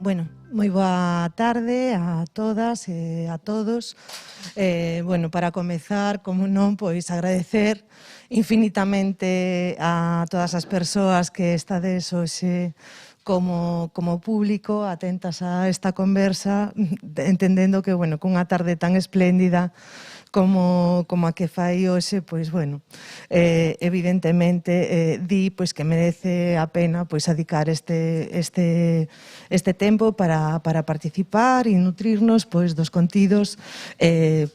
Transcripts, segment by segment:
Bueno, moi boa tarde a todas e a todos. Bueno, para comezar, como non, pois agradecer infinitamente a todas as persoas que estades hoxe como público atentas a esta conversa, entendendo que, bueno, cunha tarde tan espléndida como a que fai hoxe, pois, bueno, evidentemente di pois que merece a pena pois adicar este tempo para participar e nutrirnos pois dos contidos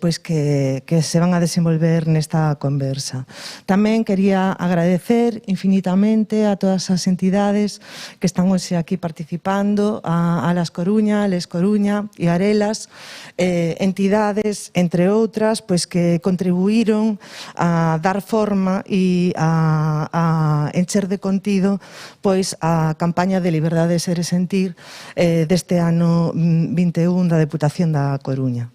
pois que se van a desenvolver nesta conversa. Tamén quería agradecer infinitamente a todas as entidades que están hoxe aquí participando, a Las Coruña, Les Coruña e Arelas, entidades, entre outras, pois que contribuíron a dar forma e a encher de contido pois a campaña de Liberdade, Ser e Sentir deste ano 21 da Deputación da Coruña.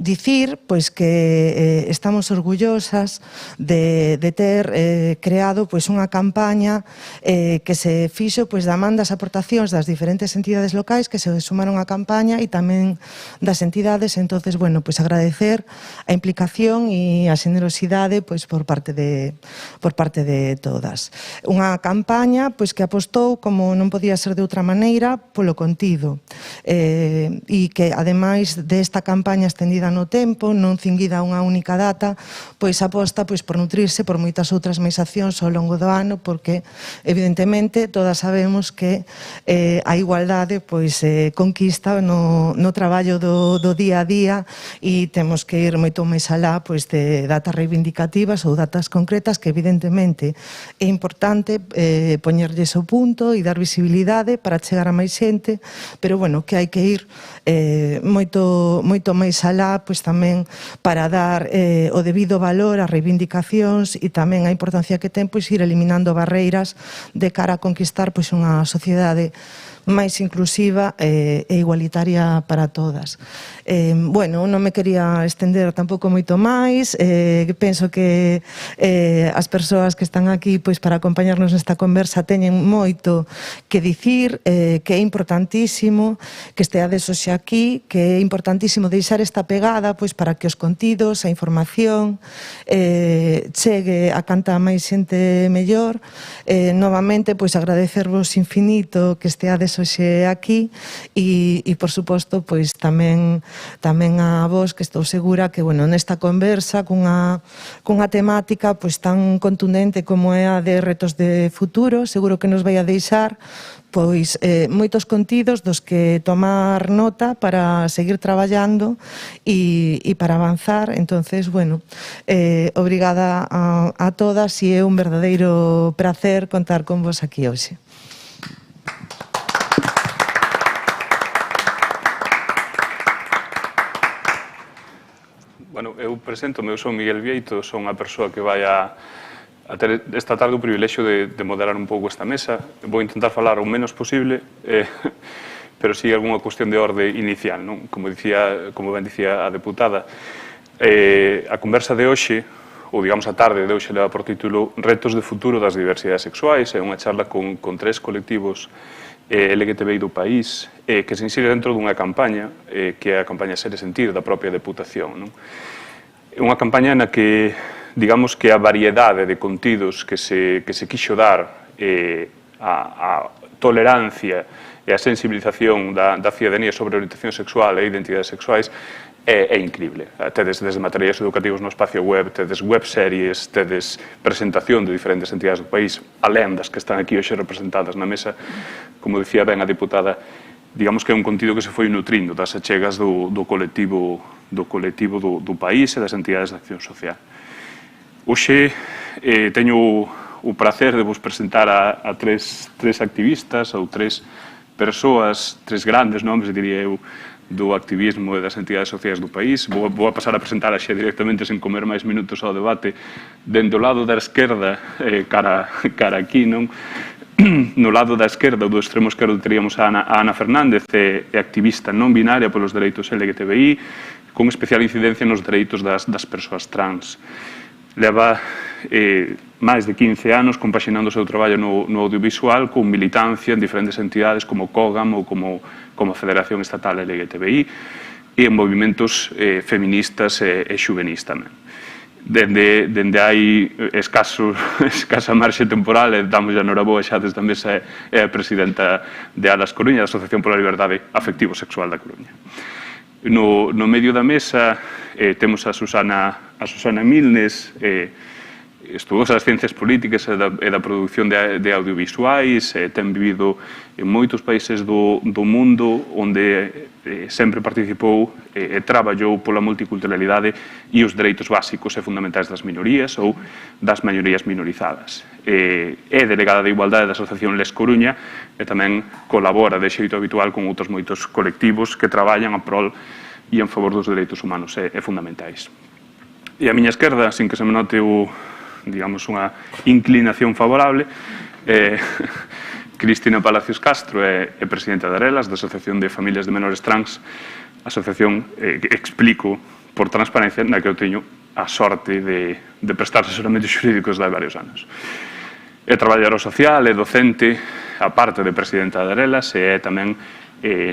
Dicir pois que estamos orgullosas de ter creado pois unha campaña que se fixo pois da man das aportacións das diferentes entidades locais que se sumaron á campaña e tamén das entidades. Entonces, bueno, pois agradecer a implicación e a xenerosidade pois por parte de todas. Unha campaña pois que apostou, como non podía ser de outra maneira, polo contido e que ademais desta campaña estendida no tempo, non cinguida a unha única data, pois aposta pois por nutrirse por moitas outras máis accións ao longo do ano, porque evidentemente todas sabemos que a igualdade pois conquista no traballo do día a día e temos que ir moito máis alá pois de datas reivindicativas ou datas concretas que evidentemente é importante poñerlles o punto e dar visibilidade para chegar a máis xente, pero bueno, que hai que ir moito máis alá, pois tamén para dar o debido valor ás reivindicacións e tamén a importancia que ten pois ir eliminando barreiras de cara a conquistar pois unha sociedade máis inclusiva e igualitaria para todas. Bueno, non me quería estender tampouco moito máis, penso que as persoas que están aquí pois para acompañarnos nesta conversa teñen moito que dicir, que é importantísimo que esteades hoxe aquí, que é importantísimo deixar esta pegada pois para que os contidos, a información chegue a canta máis xente mellor. Novamente, pois agradecervos infinito que esteades hoxe aquí e por suposto, pois tamén a vos, que estou segura que, bueno, nesta conversa cunha temática pois tan contundente como é a de retos de futuro, seguro que nos vai a deixar pois moitos contidos dos que tomar nota para seguir traballando e para avanzar. Entonces, bueno, obrigada a todas e é un verdadeiro prazer contar con vos aquí hoxe. Bueno, eu presento-me, eu son Miguel Vieito, son a persoa que vai a ter esta tarde o privilexio de moderar un pouco esta mesa. Vou intentar falar o menos posible, pero si algunha cuestión de orde inicial, non? Como ben dicía a deputada, a conversa de hoxe, ou digamos a tarde de hoxe, leva por título Retos de futuro das diversidades sexuais. É unha charla con 3 colectivos LGTBI do país que se insire dentro dunha campaña que é a campaña Ser e Sentir da propia Deputación. É unha campaña na que, digamos que a variedade de contidos que se quixo dar a tolerancia e a sensibilización da cidadanía sobre a orientación sexual e identidades sexuais é increíble. Tedes desde materiais educativos no espacio web, tedes webseries, tedes presentación de diferentes entidades do país, alén das que están aquí hoxe representadas na mesa. Como dicía ben a deputada, digamos que é un contido que se foi nutrindo das achegas do colectivo do país e das entidades de acción social. Hoxe teño o prazer de vos presentar a tres activistas ou 3 persoas, 3 grandes nomes, diría eu, do activismo e das entidades sociais do país. Vou a pasar a presentar xa directamente sen comer máis minutos ao debate dende o lado da esquerda cara aquí, non? No lado da esquerda, do extremo esquerdo, teríamos a Ana Fernández, é activista non binaria polos dereitos LGTBI, con especial incidencia nos dereitos das persoas trans. Leva máis de 15 anos compaxinando o seu traballo no audiovisual con militancia en diferentes entidades como COGAM ou como a Federación Estatal LGTBI e en movimentos feministas e xuvenis tamén. Dende hai escasa marxe temporal, e damos a noraboa xa desde a mesa, é a presidenta de Alas Coruña, da Asociación pola Liberdade Afectivo-Sexual da Coruña. No medio da mesa temos a Susana Milnes, estudosa das ciencias políticas e da produción de audiovisuais, ten vivido en moitos países do mundo onde sempre participou e traballou pola multiculturalidade e os dereitos básicos e fundamentais das minorías ou das maiorías minorizadas. É delegada de Igualdade da Asociación Les Coruña e tamén colabora de xeito habitual con outros moitos colectivos que traballan a prol e en favor dos dereitos humanos e fundamentais. E a miña esquerda, sin que se me note digamos, unha inclinación favorable. Cristina Palacios Castro é presidenta de Arelas, da Asociación de Familias de Menores Trans, asociación que explico por transparencia na que eu teño a sorte de prestar asesoramentos xurídicos de varios anos. É traballadora social, é docente, a parte de presidenta de Arelas, e é tamén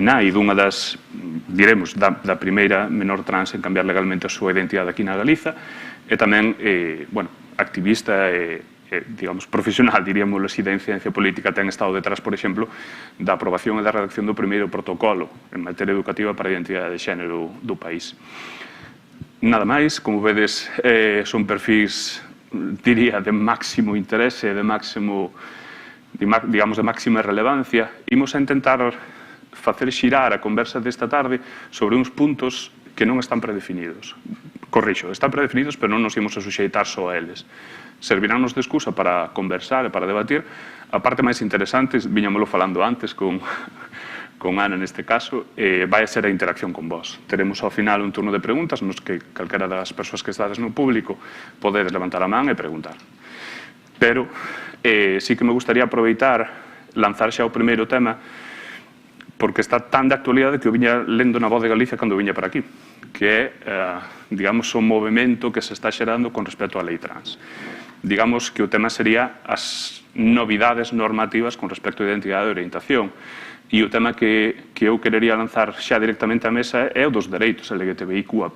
nai dunha das, diremos, da primeira menor trans en cambiar legalmente a súa identidade aquí na Galiza, e tamén, activista e, digamos, profesional, diríamos, en ciencia política, ten estado detrás, por exemplo, da aprobación e da redacción do primeiro protocolo en materia educativa para a identidade de xénero do país. Nada máis, como vedes, son perfis, diría, de máximo interese, de máximo, digamos, de máxima relevancia. Imos a intentar facer xirar a conversa desta tarde sobre uns puntos que non están predefinidos. Corrixo, están predefinidos, pero non nos imos a suxeitar só a eles. Serviránnos de excusa para conversar e para debatir. A parte máis interesante, viñámoslo falando antes con Ana neste caso, vai a ser a interacción con vos. Teremos ao final un turno de preguntas nos que calquera das persoas que estades no público podedes levantar a man e preguntar. Pero sí que me gustaría aproveitar, lanzar xa o primeiro tema, porque está tan de actualidade que eu viña lendo na Voz de Galicia cando viña para aquí, que é, digamos, o movimento que se está xerando con respecto á lei trans. Digamos que o tema sería as novidades normativas con respecto á identidade e orientación. E o tema que eu querería lanzar xa directamente á mesa é o dos dereitos LGTBIQA+.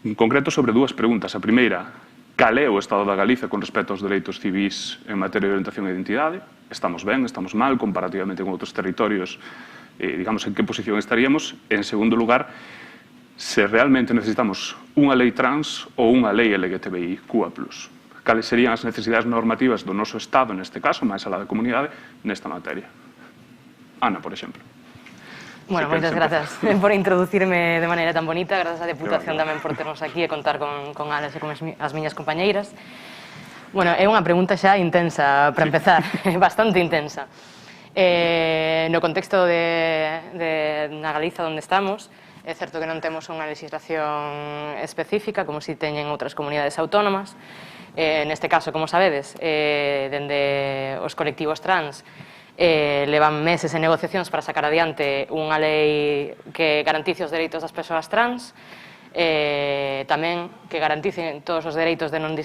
En concreto sobre dúas preguntas. A primeira, cal é o estado da Galiza con respecto aos dereitos civís en materia de orientación e identidade? Estamos ben, estamos mal, comparativamente con outros territorios, digamos, en que posición estaríamos? En segundo lugar, se realmente necesitamos unha lei trans ou unha lei LGTBIQA+. Cales serían as necesidades normativas do noso Estado, neste caso, máis alá da comunidade, nesta materia? Ana, por exemplo. Bueno, moitas grazas por introducirme de maneira tan bonita, grazas á Deputación tamén por ternos aquí e contar con Alex e con as miñas compañeiras. Bueno, é unha pregunta xa intensa, para empezar, bastante intensa. No contexto na Galiza onde estamos, é certo que non temos unha legislación específica, como si teñen outras comunidades autónomas. Neste caso, como sabedes, dende os colectivos trans, levan meses en negociacións para sacar adiante unha lei que garantice os dereitos das persoas trans, tamén que garanticen todos os dereitos a non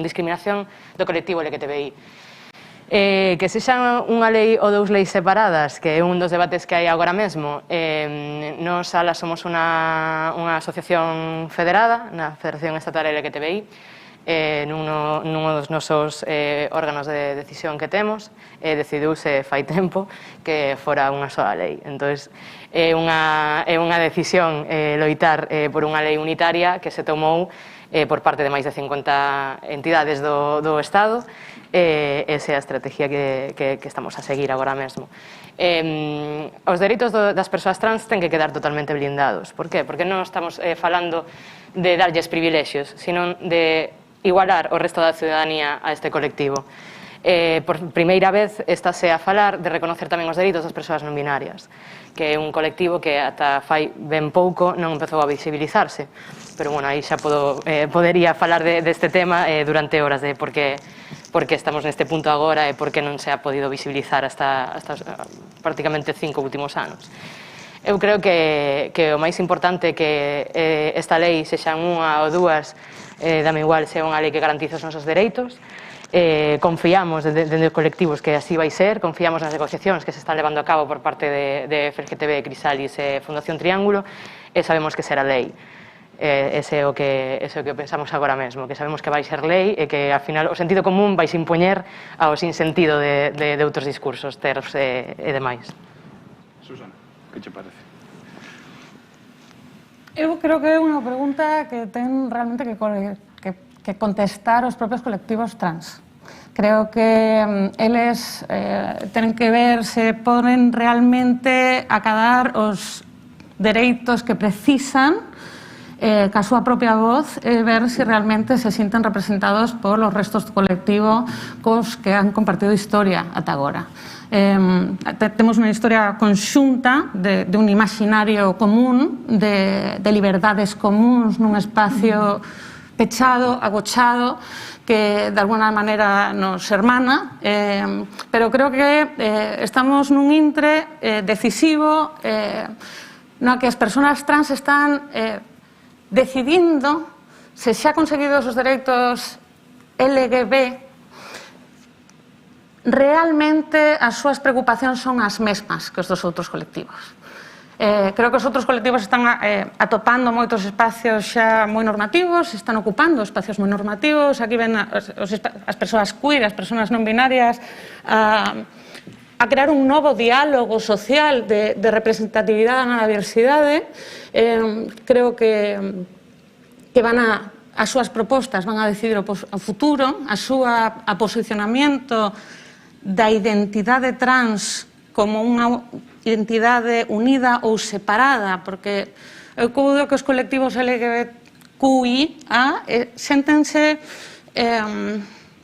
discriminación do colectivo LGTBI. Que sexan unha lei ou dous leis separadas, que é un dos debates que hai agora mesmo, nos Alas somos unha asociación federada na Federación Estatal LGTBI, nun dos nosos órganos de decisión que temos, decidiuse fai tempo que fora unha sola lei. Entón, é unha decisión loitar por unha lei unitaria que se tomou por parte de máis de 50 entidades do Estado. Esa é a estrategia que estamos a seguir agora mesmo. Os dereitos das persoas trans ten que quedar totalmente blindados. Por qué? Porque non estamos falando de darlles privilexios, sino de igualar o resto da ciudadanía a este colectivo. Por primeira vez estáse a falar de reconocer tamén os dereitos das persoas non binarias, que é un colectivo que ata fai ben pouco non empezou a visibilizarse. Pero, bueno, aí xa podería falar deste tema durante horas de por que estamos neste punto agora e por que non se ha podido visibilizar hasta prácticamente 5 últimos anos. Eu creo que o máis importante é que esta lei sexan unha ou dúas dame igual se é unha lei que garantiza os nosos dereitos. Confiamos dende os colectivos que así vai ser, confiamos nas negociacións que se están levando a cabo por parte de FGTB, Crisalis e Fundación Triángulo, e sabemos que será lei. Ese é o que pensamos agora mesmo, que sabemos que vai ser lei e que, ao final, o sentido común vai se impoñer ao sinsentido de outros discursos, TERFs e demais. Susana, que che parece? Eu creo que é unha pregunta que ten realmente que contestar os propios colectivos trans. Creo que eles tenen que ver se poden realmente acadar os dereitos que precisan ca súa propia voz e ver se realmente se sinten representados polos restos do colectivo cos que han compartido historia ata agora. Temos unha historia conxunta de un imaginario común, de liberdades comuns nun espacio pechado, agochado, que de alguna maneira nos hermana, pero creo que estamos nun intre decisivo no que as persoas trans están decidindo se xa conseguidos os dereitos LGB, realmente as súas preocupacións son as mesmas que os dos outros colectivos. Creo que os outros colectivos están atopando moitos espacios xa moi normativos, están ocupando espacios moi normativos, aquí ven as persoas queer, as persoas non binarias, a crear un novo diálogo social de representatividade na diversidade. Creo que van as súas propostas van a decidir o futuro, a posicionamento da identidade trans como unha identidade unida ou separada, porque eu creo que os colectivos LGBTQIA séntense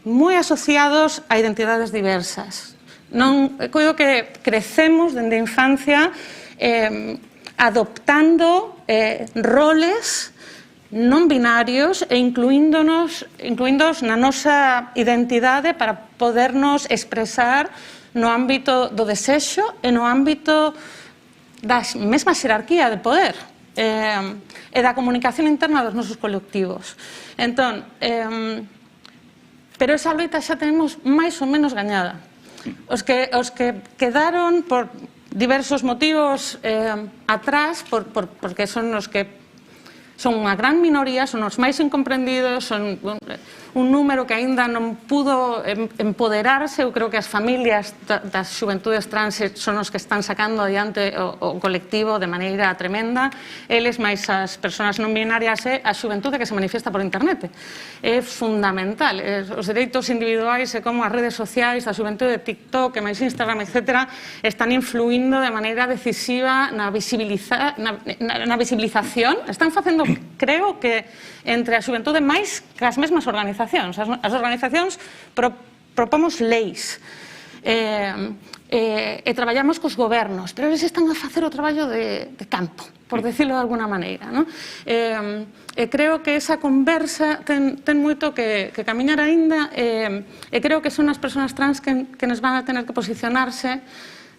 moi asociados a identidades diversas. Eu creo que crecemos dende a infancia adoptando roles non binarios e incluíndonos na nosa identidade para podernos expresar no ámbito do desexo e no ámbito da mesma xerarquía de poder e da comunicación interna dos nosos colectivos. Entón, pero esa loita xa tenemos máis ou menos gañada. Os que quedaron por diversos motivos atrás, porque son os que son unha gran minoría, son os máis incomprendidos, son un número que aínda non pudo empoderarse. Eu creo que as familias das xuventudes trans son os que están sacando adiante o colectivo de maneira tremenda. Eles máis as persoas non binarias e a xuventude que se manifiesta por internet. É fundamental. Os dereitos individuais e como as redes sociais, a xuventude de TikTok, e máis Instagram, etc., están influindo de maneira decisiva na visibilización. Están facendo, creo que, entre a xuventude máis que as mesmas organizacións. As organizacións propomos leis e traballamos cos gobernos, pero eles están a facer o traballo de campo, por decirlo de alguna maneira. Creo que esa conversa ten moito que camiñar aínda e creo que son as persoas trans que nos van a tener que posicionarse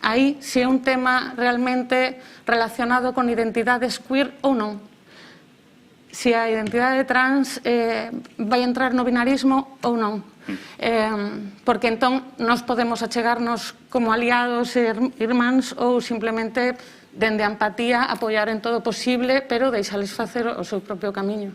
aí se é un tema realmente relacionado con identidades queer ou non. Se a identidade trans vai entrar no binarismo ou non. Porque entón nos podemos achegarnos como aliados e irmáns ou simplemente dende a empatía apoiar en todo posible, pero deixales facer o seu propio camiño.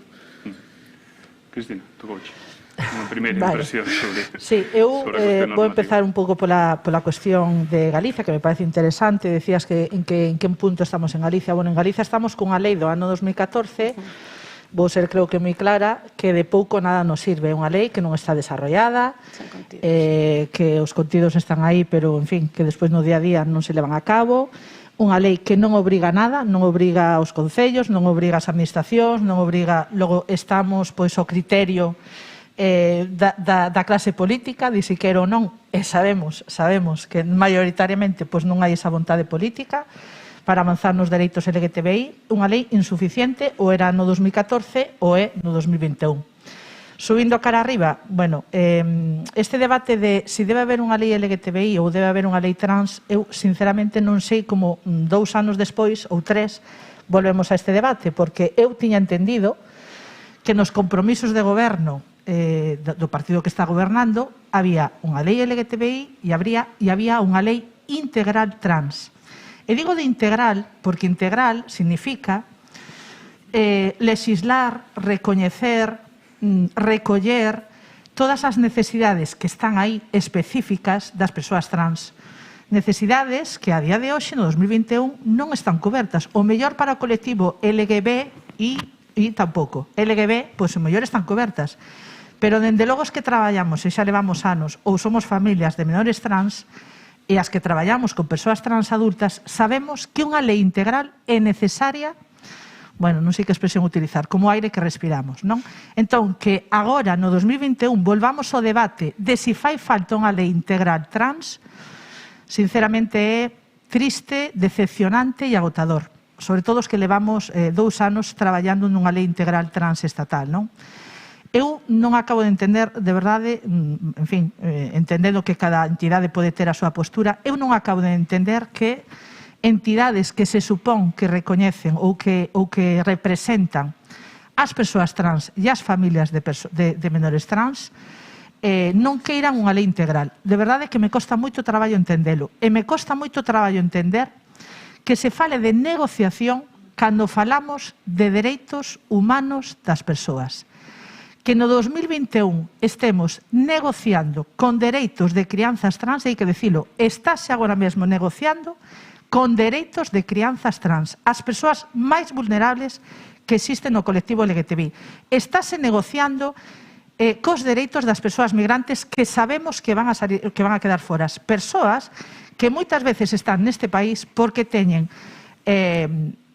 Cristina, tocouche. Unha primeira impresión sobre a cuestión normativa. Vou empezar un pouco pola cuestión de Galicia, que me parece interesante. Decías que en que punto estamos en Galicia. Bueno, en Galicia estamos cunha lei do ano 2014, vou ser, creo que moi clara, que de pouco nada nos sirve. É unha lei que non está desarrollada, que os contidos están aí, pero, en fin, que despois no día a día non se levan a cabo. Unha lei que non obriga nada, non obriga aos concellos, non obriga as administracións, non obriga... Logo, estamos, pois, ao criterio da clase política, de si quero ou non, e sabemos que maioritariamente pois non hai esa vontade política para avanzar nos dereitos LGTBI, unha lei insuficiente, ou era no 2014 ou é no 2021. Subindo cara arriba, bueno, este debate de se debe haber unha lei LGTBI ou debe haber unha lei trans, eu sinceramente non sei como 2 anos despois ou 3 volvemos a este debate, porque eu tiña entendido que nos compromisos de goberno do partido que está gobernando había unha lei LGTBI e había unha lei integral trans. E digo de integral porque integral significa legislar, recoñecer, recoller todas as necesidades que están aí específicas das persoas trans. Necesidades que a día de hoxe, no 2021, non están cobertas. O mellor para o colectivo LGBTI tampouco. LGB, pois o mellor están cobertas. Pero, dende logo, os que traballamos, e xa levamos anos, ou somos familias de menores trans, e as que traballamos con persoas trans adultas, sabemos que unha lei integral é necesaria, bueno, non sei que expresión utilizar, como aire que respiramos, non? Entón, que agora, no 2021, volvamos ao debate de se fai falta unha lei integral trans, sinceramente é triste, decepcionante e agotador. Sobre todo os que levamos 2 anos traballando nunha lei integral trans estatal, non? Eu non acabo de entender, de verdade, en fin, entendendo que cada entidade pode ter a súa postura, eu non acabo de entender que entidades que se supón que recoñecen ou que representan as persoas trans e as familias de menores trans non queiran unha lei integral. De verdade que me costa moito traballo entendelo. E me costa moito traballo entender que se fale de negociación cando falamos de dereitos humanos das persoas. Que no 2021 estemos negociando con dereitos de crianzas trans, e hai que dicilo, estáse agora mesmo negociando con dereitos de crianzas trans, as persoas máis vulnerables que existen no colectivo LGTBI. Estáse negociando cos dereitos das persoas migrantes que sabemos que van a quedar foras. Persoas que moitas veces están neste país porque teñen,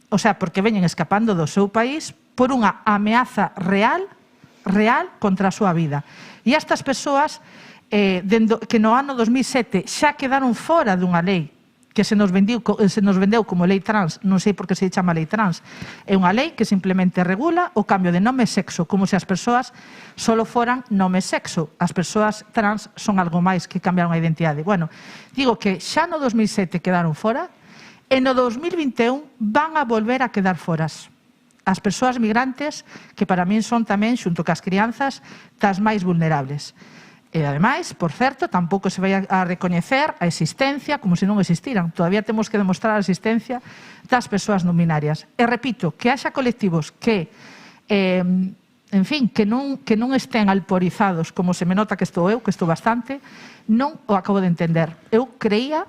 porque veñen escapando do seu país por unha ameaza real contra a súa vida. E estas persoas que no ano 2007 xa quedaron fora dunha lei que se nos vendeu como lei trans, non sei por que se chama lei trans, é unha lei que simplemente regula o cambio de nome e sexo, como se as persoas solo foran nome e sexo. As persoas trans son algo máis que cambiaron a identidade. Bueno, digo que xa no 2007 quedaron fora e no 2021 van a volver a quedar foras. As persoas migrantes, que para min son tamén, xunto cas crianzas, das máis vulnerables. E, ademais, por certo, tampouco se vai a recoñecer a existencia como se non existiran. Todavía temos que demostrar a existencia das persoas non binarias. E, repito, que haxa colectivos que, en fin, que non estén alporizados, como se me nota que estou eu, que estou bastante, non o acabo de entender. Eu creía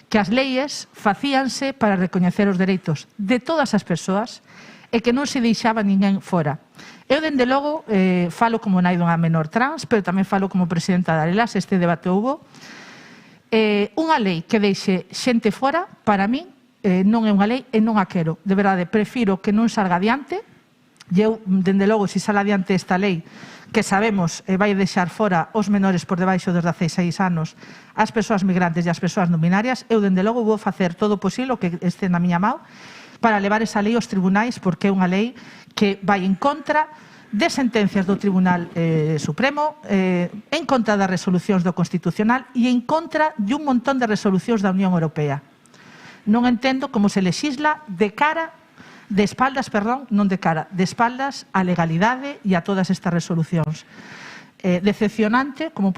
que as leis facíanse para recoñecer os dereitos de todas as persoas e que non se deixaba ninguén fora. Eu, dende logo, falo como nai dunha menor trans, pero tamén falo como presidenta da Arelas, este debate houbo. Unha lei que deixe xente fora, para min, non é unha lei e non a quero. De verdade, prefiro que non salga adiante. E eu, dende logo, se sale adiante esta lei, que sabemos vai deixar fora os menores por debaixo dos 16 anos, as persoas migrantes e as persoas non binarias, eu, dende logo, vou facer todo o posible que este na miña mão para levar esa lei aos tribunais, porque é unha lei que vai en contra de sentencias do Tribunal Supremo, en contra das resolucións do Constitucional e en contra de un montón de resolucións da Unión Europea. Non entendo como se legisla de espaldas á legalidade e a todas estas resolucións. Decepcionante, como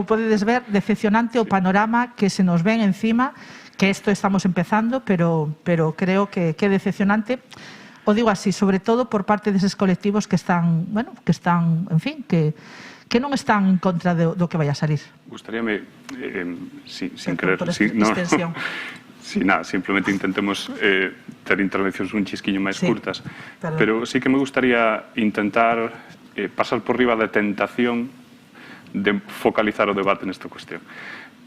podedes ver, decepcionante o panorama que se nos ven encima, que isto estamos empezando, pero creo que é decepcionante. O digo así, sobre todo por parte deses colectivos que están, en fin, que non están en contra do que vai a salir. Gustaríame, sin querer... nada, simplemente intentemos ter intervencións un chisquiño máis curtas, pero sí que me gustaría intentar pasar por riba da tentación de focalizar o debate nesta cuestión.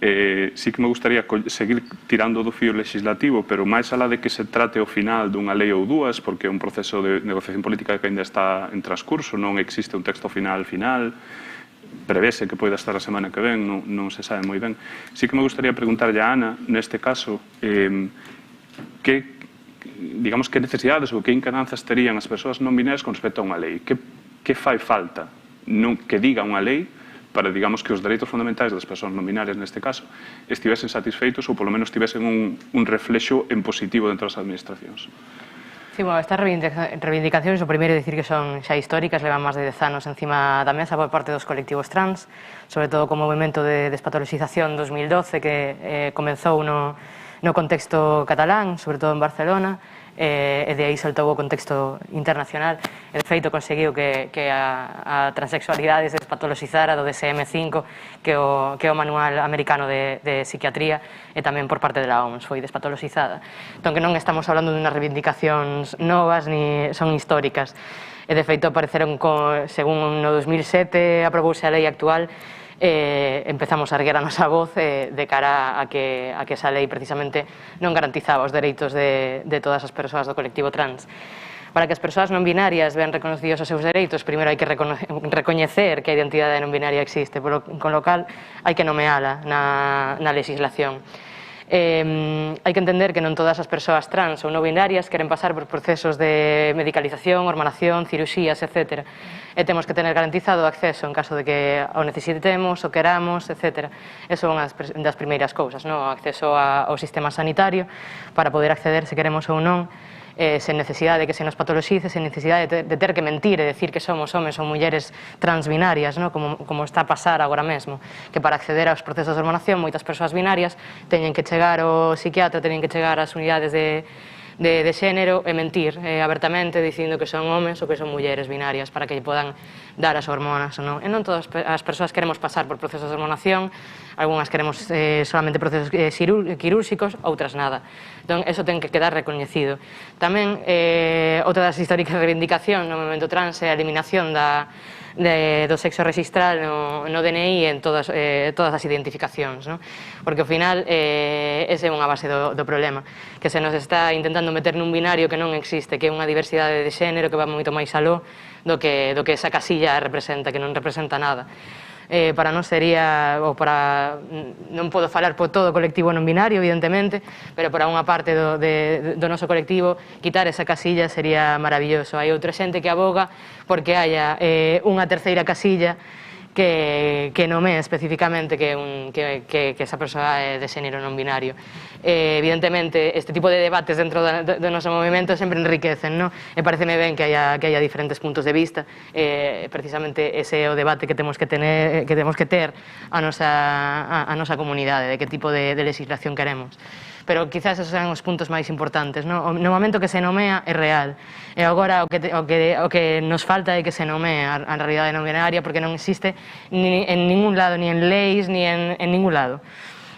Sí que me gustaría seguir tirando do fío legislativo, pero máis alá de que se trate ao final dunha lei ou dúas, porque é un proceso de negociación política que ainda está en transcurso, non existe un texto final, prevese que poida estar a semana que ven, non se sabe moi ben. Sí que me gustaría preguntarlle a Ana, neste caso, que necesidades ou que incananzas terían as persoas non binarias con respecto a unha lei? Que fai falta que diga unha lei para, digamos, que os dereitos fundamentais das persoas non binarias, neste caso, estivesen satisfeitos ou, polo menos, tivesen un reflexo en positivo dentro das administracións? Sí, bueno, estas reivindicacións, o primeiro é dicir que son xa históricas, levan máis de 10 anos encima da mesa por parte dos colectivos trans, sobre todo co movimento de despatoloxización 2012 que comenzou no contexto catalán, sobre todo en Barcelona, e de aí soltou o contexto internacional e de feito conseguiu que a transexualidade se despatologizara do DSM-5 que é o manual americano de psiquiatría e tamén por parte da OMS foi despatologizada. Entón que non estamos hablando de unhas reivindicacións novas ni son históricas e de feito apareceron según no 2007 aprobouse a lei actual empezamos a erguer a nosa voz de cara a que esa lei precisamente non garantizaba os dereitos de todas as persoas do colectivo trans. Para que as persoas non binarias vean reconocidos os seus dereitos, primeiro hai que recoñecer que a identidade non binaria existe, con lo cal hai que nomeala na legislación. Hai que entender que non todas as persoas trans ou non binarias queren pasar por procesos de medicalización, hormonación, ciruxías, etc. E temos que tener garantizado o acceso en caso de que o necesitemos, o queramos, etc. Eso é unha das primeiras cousas, o acceso ao sistema sanitario para poder acceder se queremos ou non, sen necesidade de que se nos patoloxice, sen necesidade de ter que mentir e decir que somos homes ou mulleres transbinarias, como está a pasar agora mesmo, que para acceder aos procesos de hormonación moitas persoas binarias teñen que chegar ao psiquiatra, teñen que chegar ás unidades de xénero e mentir abertamente dicindo que son homes ou que son mulleres binarias para que lle podan dar as hormonas. E non todas as persoas queremos pasar por procesos de hormonación, algunhas queremos solamente procesos quirúrxicos, outras nada. Entón, eso ten que quedar recoñecido. Tamén, outra das históricas reivindicacións no movimento trans é a eliminación do sexo registral no DNI en todas as identificacións, porque ao final esa é unha base do problema, que se nos está intentando meter nun binario que non existe, que é unha diversidade de xénero que va moito máis aló do que esa casilla representa, que non representa nada. Para non sería, ou para, non podo falar por todo o colectivo non binario, evidentemente, pero para unha parte do noso colectivo, quitar esa casilla sería maravilloso. Hai outra xente que aboga porque haya unha terceira casilla que nomee especificamente que esa persoa é de xénero non binario. Evidentemente, este tipo de debates dentro do noso movimento sempre enriquecen, e pareceme ben que haya diferentes puntos de vista. Precisamente ese é o debate que temos que ter a nosa comunidade, de que tipo de legislación queremos. Pero quizás esos serán os puntos máis importantes. No momento que se nomea é real. E agora o que nos falta é que se nomee a realidade non binaria, porque non existe en ningún lado, ni en leis, ni en ningún lado.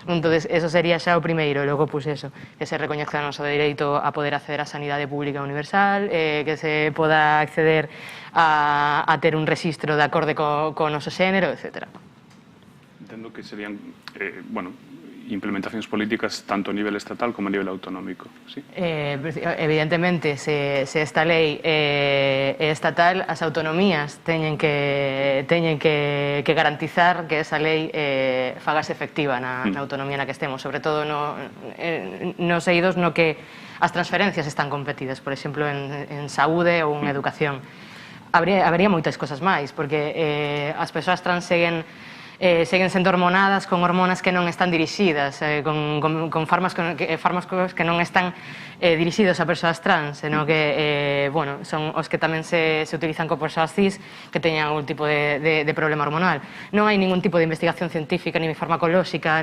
Entón, eso sería xa o primeiro. E logo, pois eso, que se recoñezca o noso dereito a poder acceder á sanidade pública universal, que se poda acceder a ter un registro de acorde co noso xénero, etc. Entendo que serían, implementacións políticas tanto a nivel estatal como a nivel autonómico, ¿sí? Evidentemente, se esta lei é estatal, as autonomías teñen que garantizar que esa lei fagase efectiva na autonomía na que estemos, sobre todo nos eidos no que as transferencias están competidas, por exemplo, en saúde ou en educación. Habería moitas cosas máis, porque as persoas trans seguen sendo hormonadas con hormonas que non están dirixidas, con fármacos que non están dirixidos a persoas trans, senón que son os que tamén se utilizan con persoas cis que teñan algún tipo de problema hormonal. Non hai ningún tipo de investigación científica ni farmacolóxica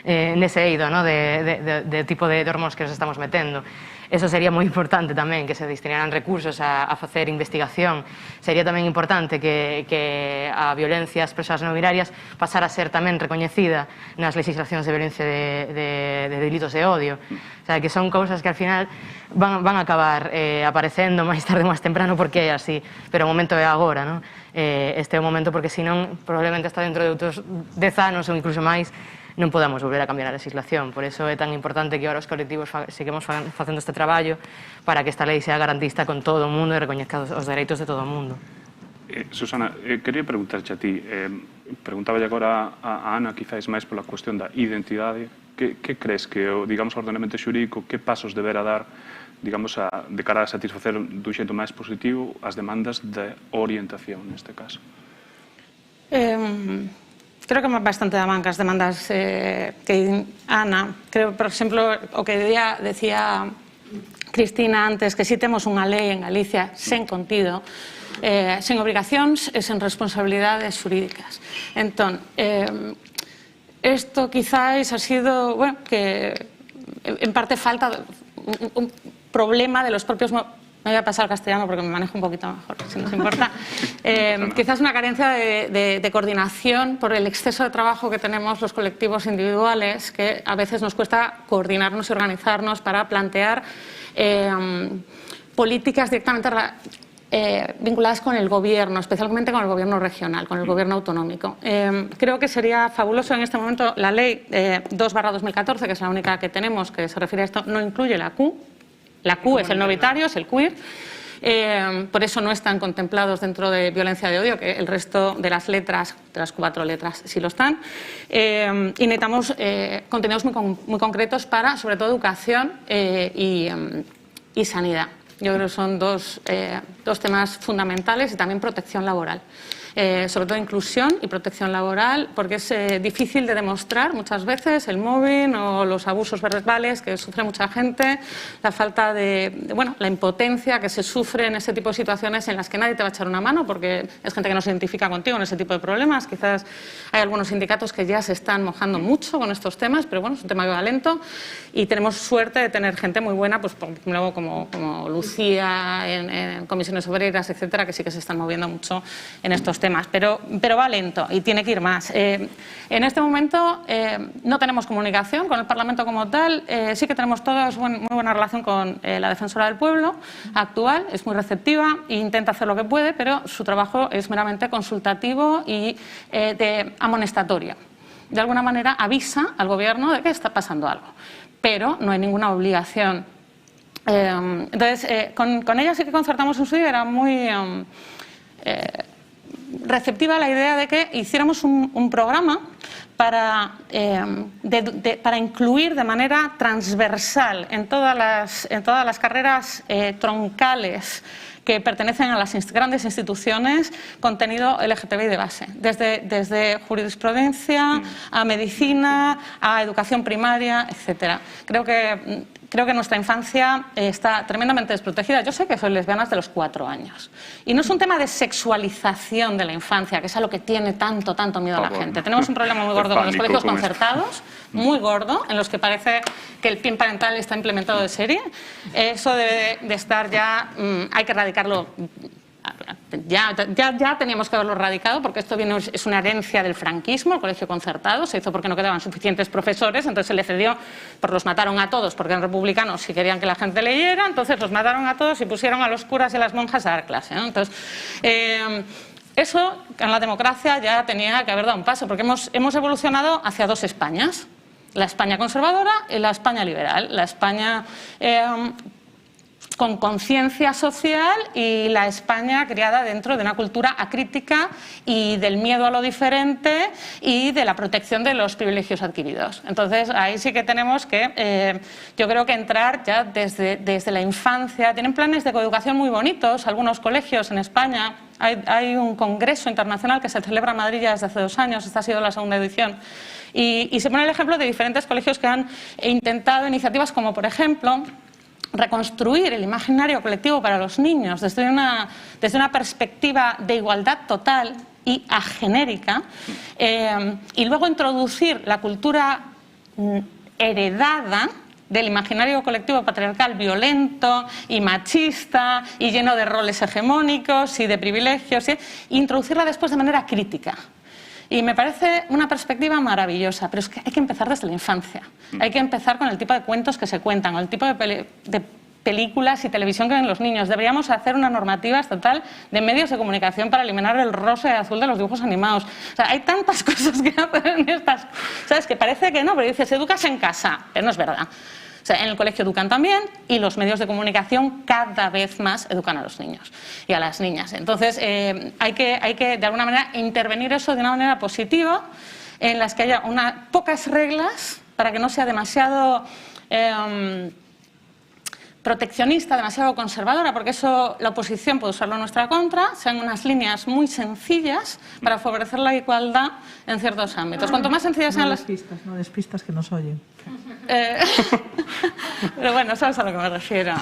nese eido de tipo de hormonas que nos estamos metendo. Eso sería moi importante tamén, que se destinaran recursos a facer investigación. Sería tamén importante que a violencia ás persoas non binarias pasara a ser tamén recoñecida nas legislacións de violencia de delitos de odio. O sea, que son cousas que al final van a acabar aparecendo máis tarde ou máis temprano porque é así, pero o momento é agora, non? Este é o momento porque senón probablemente hasta dentro de outros 10 anos ou incluso máis non podamos volver a cambiar a legislación. Por eso é tan importante que ahora os colectivos seguimos facendo este traballo para que esta lei sea garantista con todo o mundo e recoñezca os dereitos de todo o mundo. Susana, quería preguntarche a ti, preguntáballe agora a Ana, quizáis máis pola cuestión da identidade. Que crees que, digamos, o ordenamento xurídico, que pasos deberá dar, digamos, de cara a satisfacer dun xeito máis positivo as demandas de orientación, neste caso? Creo que bastante da manca as demandas que Ana. Creo, por exemplo, o que decía Cristina antes, que si temos unha lei en Galicia sen contido, sen obrigacións e sen responsabilidades xurídicas. Entón, isto quizáis ha sido, bueno, que en parte falta un problema de los propios... Me voy a pasar al castellano porque me manejo un poquito mejor, si nos importa. Quizás una carencia de coordinación por el exceso de trabajo que tenemos los colectivos individuales, que a veces nos cuesta coordinarnos y organizarnos para plantear políticas directamente vinculadas con el gobierno, especialmente con el gobierno regional, con el gobierno autonómico. Creo que sería fabuloso en este momento la ley 2/2014, que es la única que tenemos que se refiere a esto, no incluye la Q. La Q es el no binario, es el queer. Por eso no están contemplados dentro de violencia de odio, que el resto de las letras, de las 4 letras, sí lo están. Y necesitamos contenidos muy concretos para, sobre todo, educación y sanidad. Yo creo que son dos temas fundamentales y también protección laboral. Sobre todo inclusión y protección laboral, porque es difícil de demostrar muchas veces el mobbing o los abusos verbales que sufre mucha gente, la falta bueno, la impotencia que se sufre en ese tipo de situaciones en las que nadie te va a echar una mano porque es gente que no se identifica contigo en ese tipo de problemas. Quizás hay algunos sindicatos que ya se están mojando mucho con estos temas, pero bueno, es un tema que va lento y tenemos suerte de tener gente muy buena, pues luego como Lucía en comisiones obreras, etcétera, que sí que se están moviendo mucho en estos temas, pero va lento y tiene que ir más. En este momento no tenemos comunicación con el Parlamento como tal, sí que tenemos todos muy buena relación con la Defensora del Pueblo actual, es muy receptiva e intenta hacer lo que puede, pero su trabajo es meramente consultativo y amonestatorio. De alguna manera avisa al Gobierno de que está pasando algo, pero no hay ninguna obligación. Entonces, con ella sí que concertamos un estudio, era muy receptiva a la idea de que hiciéramos un programa para incluir de manera transversal en todas las carreras troncales que pertenecen a las grandes instituciones contenido LGTBI de base, desde jurisprudencia a medicina, a educación primaria, etcétera. Creo que nuestra infancia está tremendamente desprotegida. Yo sé que soy lesbiana desde los 4 años. Y no es un tema de sexualización de la infancia, que es a lo que tiene tanto miedo a la gente. Tenemos un problema muy gordo con los colegios concertados, muy gordo, en los que parece que el PIN parental está implementado de serie. Eso debe de estar ya, hay que erradicarlo. Ya teníamos que haberlo erradicado porque esto es una herencia del franquismo, el colegio concertado, se hizo porque no quedaban suficientes profesores, entonces se le cedió, pues los mataron a todos porque eran republicanos y querían que la gente leyera, entonces los mataron a todos y pusieron a los curas y a las monjas a dar clase, ¿no? Entonces, eso en la democracia ya tenía que haber dado un paso porque hemos evolucionado hacia 2 Españas, la España conservadora y la España liberal, la España con conciencia social y la España criada dentro de una cultura acrítica y del miedo a lo diferente y de la protección de los privilegios adquiridos. Entonces, ahí sí que tenemos que, yo creo que entrar ya desde la infancia. Tienen planes de coeducación muy bonitos, algunos colegios en España. Hay un congreso internacional que se celebra en Madrid ya desde hace 2 años, esta ha sido la 2ª edición. Y se pone el ejemplo de diferentes colegios que han intentado iniciativas como, por ejemplo, reconstruir el imaginario colectivo para los niños desde una perspectiva de igualdad total y agenérica, y luego introducir la cultura heredada del imaginario colectivo patriarcal violento y machista y lleno de roles hegemónicos y de privilegios, e introducirla después de manera crítica. Y me parece una perspectiva maravillosa, pero es que hay que empezar desde la infancia. Hay que empezar con el tipo de cuentos que se cuentan, con el tipo de películas y televisión que ven los niños. Deberíamos hacer una normativa estatal de medios de comunicación para eliminar el rosa y azul de los dibujos animados. O sea, hay tantas cosas que hacer en estas... ¿Sabes? Que parece que no, pero dices, educas en casa, pero no es verdad. O sea, en el colegio educan también y los medios de comunicación cada vez más educan a los niños y a las niñas. Entonces, hay que de alguna manera intervenir eso de una manera positiva en las que haya pocas reglas para que no sea demasiado proteccionista, demasiado conservadora, porque eso la oposición puede usarlo en nuestra contra, sean unas líneas muy sencillas para favorecer la igualdad en ciertos ámbitos. Cuanto más sencillas sean las... No despistas que nos oyen. Pero bueno, sabes a lo que me refiero.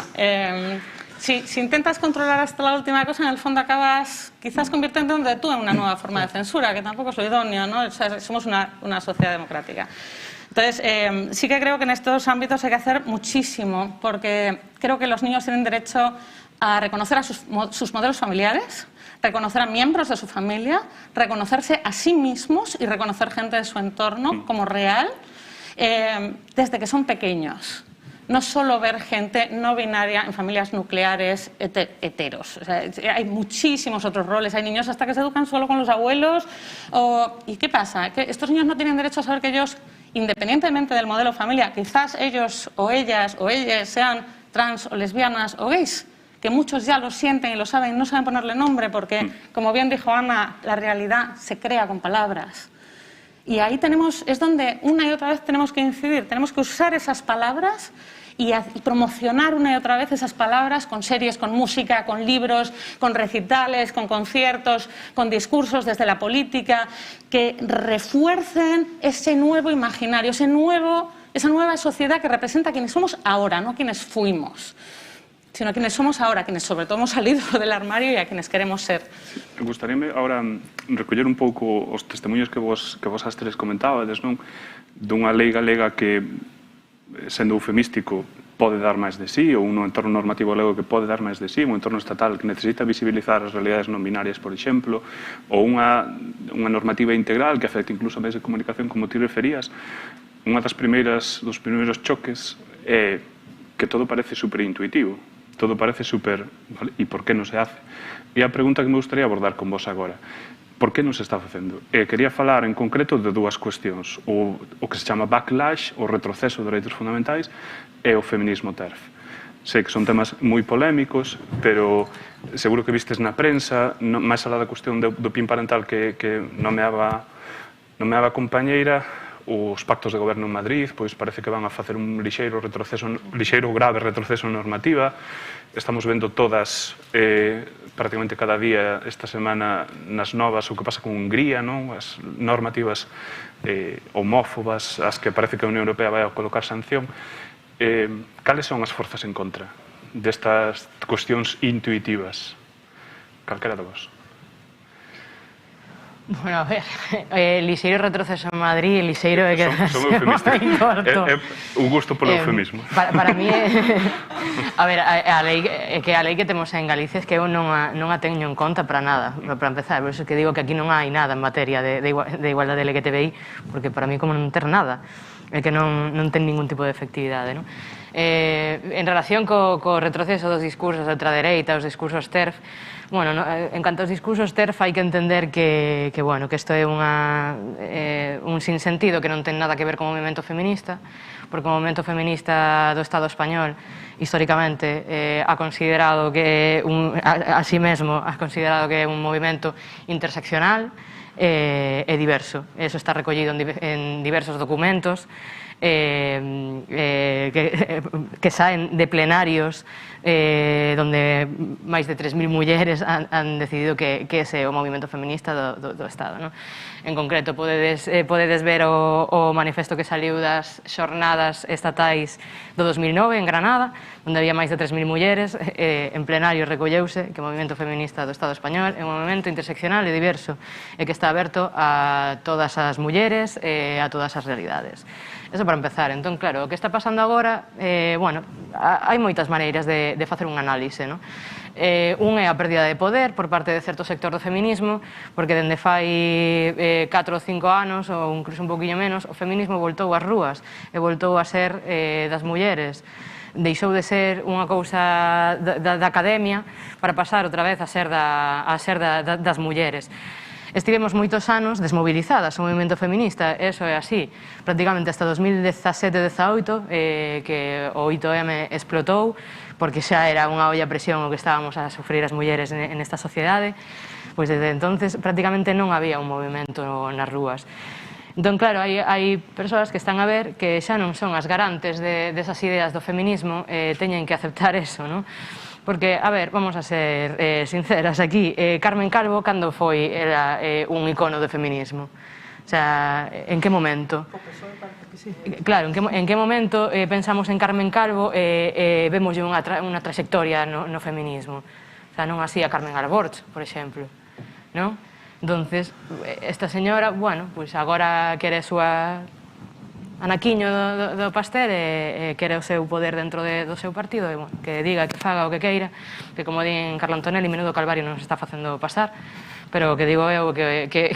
Si intentas controlar hasta la última cosa, en el fondo acabas quizás convirtiéndote tú en una nueva forma de censura, que tampoco es lo idóneo, ¿no? O sea, somos una sociedad democrática. Entonces, sí que creo que en estos ámbitos hay que hacer muchísimo, porque creo que los niños tienen derecho a reconocer a sus modelos familiares, reconocer a miembros de su familia, reconocerse a sí mismos y reconocer gente de su entorno como real desde que son pequeños. No solo ver gente no binaria en familias nucleares heteros. O sea, hay muchísimos otros roles. Hay niños hasta que se educan solo con los abuelos. ¿Y qué pasa? Que estos niños no tienen derecho a saber que ellos, independientemente del modelo familia, quizás ellos o ellas sean trans o lesbianas o gays, que muchos ya lo sienten y lo saben, no saben ponerle nombre porque, como bien dijo Ana, la realidad se crea con palabras. Y ahí es donde una y otra vez tenemos que incidir, tenemos que usar esas palabras y promocionar una y otra vez esas palabras con series, con música, con libros, con recitales, con conciertos, con discursos desde la política, que refuercen ese nuevo imaginario, esa nueva sociedad que representa a quienes somos ahora, no quienes fuimos, sino a quienes somos ahora, quienes sobre todo hemos salido del armario y a quienes queremos ser. Me gustaríame ahora recoller un pouco os testemunhos que vos as tres comentabades, non? Dunha lei galega que, sendo eufemístico, pode dar máis de sí, ou un entorno normativo galego que pode dar máis de sí, un entorno estatal que necesita visibilizar as realidades non binarias, por exemplo, ou unha normativa integral que afecta incluso a medios de comunicación, como ti referías. Dos primeiros choques é que todo parece superintuitivo, todo parece super... ¿Y por qué non se hace? E a pregunta que me gustaría abordar con vos agora. Por que non se está facendo? Quería falar en concreto de dúas cuestións. O que se chama backlash, o retroceso de dereitos fundamentais, e o feminismo TERF. Sei que son temas moi polémicos, pero seguro que vistes na prensa, máis alá da cuestión do PIN parental que nomeaba a compañeira, os pactos de goberno en Madrid, pois parece que van a facer un lixeiro grave retroceso en normativa. Estamos vendo todas, prácticamente cada día esta semana nas novas, o que pasa con Hungría, non? As normativas homófobas, as que parece que a Unión Europea vai a colocar sanción. Cales son as forzas en contra destas cuestións intuitivas? Calquera de vos. Bueno, a ver, lixeiro retroceso en Madrid, lixeiro é que son eufemistas. É un gusto polo eufemismo. Para mí, a ver, a lei que temos en Galicia é que eu non a teño en conta para nada, para empezar, por iso que digo que aquí non hai nada en materia de igualdade LGTBI, porque para mí como non ter nada, é que non ten ningún tipo de efectividade, non? En relación co retroceso dos discursos de ultradereita, os discursos TERF, bueno, en canto aos discursos TERF hai que entender que isto é un sinsentido que non ten nada que ver con o movimento feminista, porque o movimento feminista do Estado español históricamente ha considerado que a sí mesmo ha considerado que é un movimento interseccional e diverso. Eso está recollido en diversos documentos que saen de plenarios donde máis de 3.000 mulleres han decidido que ese é o movimento feminista do Estado, non? En concreto, podedes ver o manifesto que saliu das xornadas estatais do 2009 en Granada, onde había máis de 3.000 mulleres. En plenario recolleuse que o movimento feminista do Estado español é un movimento interseccional e diverso e que está aberto a todas as mulleres e a todas as realidades. Eso para empezar. Entón, claro, o que está pasando agora, bueno, hai moitas maneiras de facer un análise, non? Un é a pérdida de poder por parte de certo sector do feminismo, porque dende fai 4 ou 5 anos, ou incluso un poquinho menos, o feminismo voltou ás rúas e voltou a ser das mulleres. Deixou de ser unha cousa da academia para pasar outra vez a ser das mulleres. Estivemos moitos anos desmovilizadas o movimento feminista, eso é así, prácticamente hasta 2017-18, que o 8M explotou, porque xa era unha olla a presión o que estábamos a sufrir as mulleres nesta sociedade, pois desde entonces prácticamente non había un movimento nas rúas. Entón, claro, hai persoas que están a ver que xa non son as garantes desas ideas do feminismo, teñen que aceptar eso, non? Porque, a ver, vamos a ser sinceras aquí, Carmen Calvo, cando foi un icono do feminismo? sea, en que momento? Claro, en que momento pensamos en Carmen Calvo e vemos unha trayectoria no feminismo? O sea, non así a Carmen Alborch, por exemplo, non? Entonces, esta señora, bueno, pois agora quere a súa anaquiño do pastel e quere o seu poder dentro do seu partido e, bueno, que diga, que faga o que queira, que como din Carlo Antonelli, menudo calvario nos está facendo pasar, pero o que digo eu que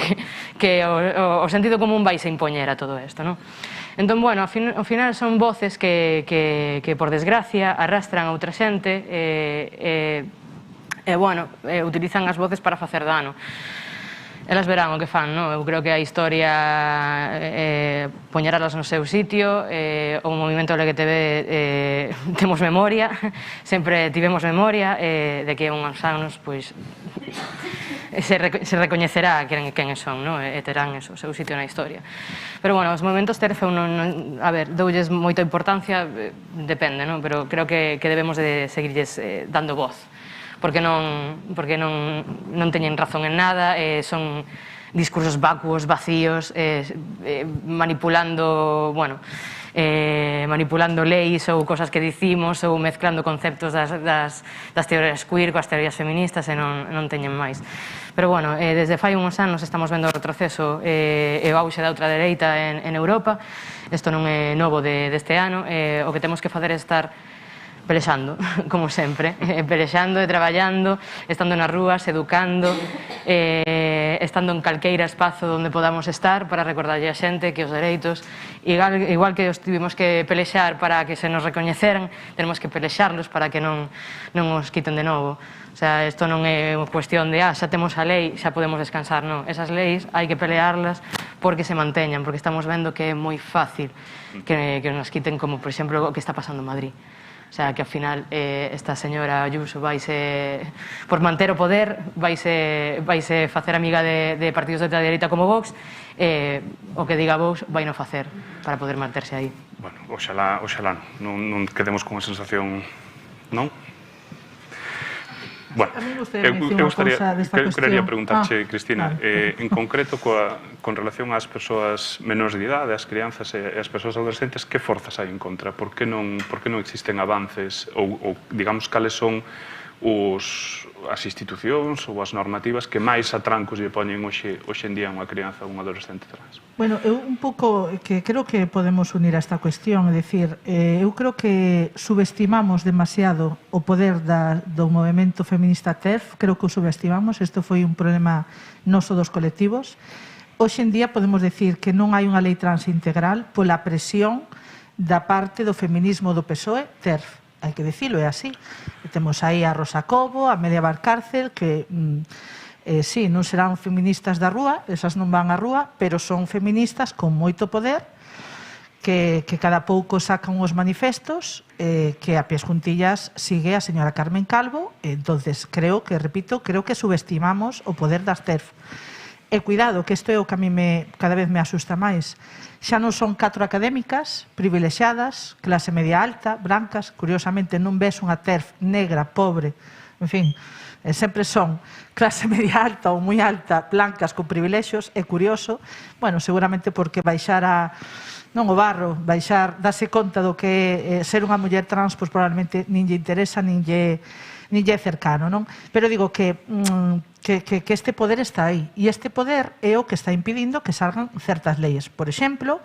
o sentido común vai se impoñer a todo isto, non? Entón, bueno, ao final son voces que por desgracia arrastran a outra xente e bueno, utilizan as voces para facer dano. Elas verán o que fan, non? Eu creo que a historia poñeralas no seu sitio, o movimento LGTB temos memoria, sempre tivemos memoria, de que uns anos, pois, se recoñecerá quen son, non? E terán o seu sitio na historia. Pero, bueno, os movimentos TERF, a ver, doulles moita importancia, depende, non? Pero creo que debemos de seguirlles dando voz, porque non teñen razón en nada, son discursos vacuos, vacíos, manipulando, bueno, manipulando leis ou cosas que dicimos ou mezclando conceptos das teorías queer coas teorías feministas e non teñen máis. Pero, bueno, desde fai uns anos estamos vendo o retroceso e o auxe da ultradereita en Europa. Isto non é novo deste ano. O que temos que facer é estar pelexando, como sempre, pelexando e traballando, estando nas rúas, educando, estando en calqueira espazo onde podamos estar para recordarlle a xente que os dereitos, igual que os tivemos que pelexar para que se nos recoñeceran, tenemos que pelexarlos para que non os quiten de novo. O sea, isto non é unha cuestión de xa temos a lei, xa podemos descansar, non. Esas leis hai que pelearlas porque se manteñan, porque estamos vendo que é moi fácil que nos quiten, como, por exemplo, o que está pasando en Madrid. O sea, que ao final esta señora Ayuso vaise, por manter o poder, vaise facer amiga de partidos de ultradereita como Vox, o que diga Vox vai non facer para poder manterse aí. Bueno, oxalá non quedemos con a sensación, non? Bueno, eu quería preguntarche, Cristina, en concreto con relación ás persoas menores de idade, ás crianzas e ás persoas adolescentes, que forzas hai en contra? Por que non existen avances ou digamos, cales son as institucións ou as normativas que máis atrancos lle poñen hoxe en día unha crianza ou un adolescente trans? Bueno, eu un pouco que creo que podemos unir a esta cuestión, é dicir, eu creo que subestimamos demasiado o poder do movimento feminista TERF, creo que o subestimamos, isto foi un problema noso dos colectivos. Hoxe en día podemos decir que non hai unha lei trans integral pola presión da parte do feminismo do PSOE TERF. Hai que dicilo, é así. Temos aí a Rosa Cobo, a Media Valcárcel, que, sí, non serán feministas da rúa, esas non van á rúa, pero son feministas con moito poder, que cada pouco sacan os manifestos, que a pies juntillas sigue a señora Carmen Calvo. Entonces, creo que subestimamos o poder das TERF. E cuidado, que isto é o que a mí cada vez me asusta máis. Xa non son 4 académicas, privilexiadas, clase media alta, brancas. Curiosamente, non ves unha TERF negra, pobre, en fin, sempre son clase media alta ou moi alta, blancas con privilexios. É curioso, bueno, seguramente porque baixar non o barro, darse conta do que ser unha muller trans, pois probablemente nin lle interesa, nin lle é cercano, non? Pero digo que este poder está aí, e este poder é o que está impedindo que salgan certas leis. Por exemplo,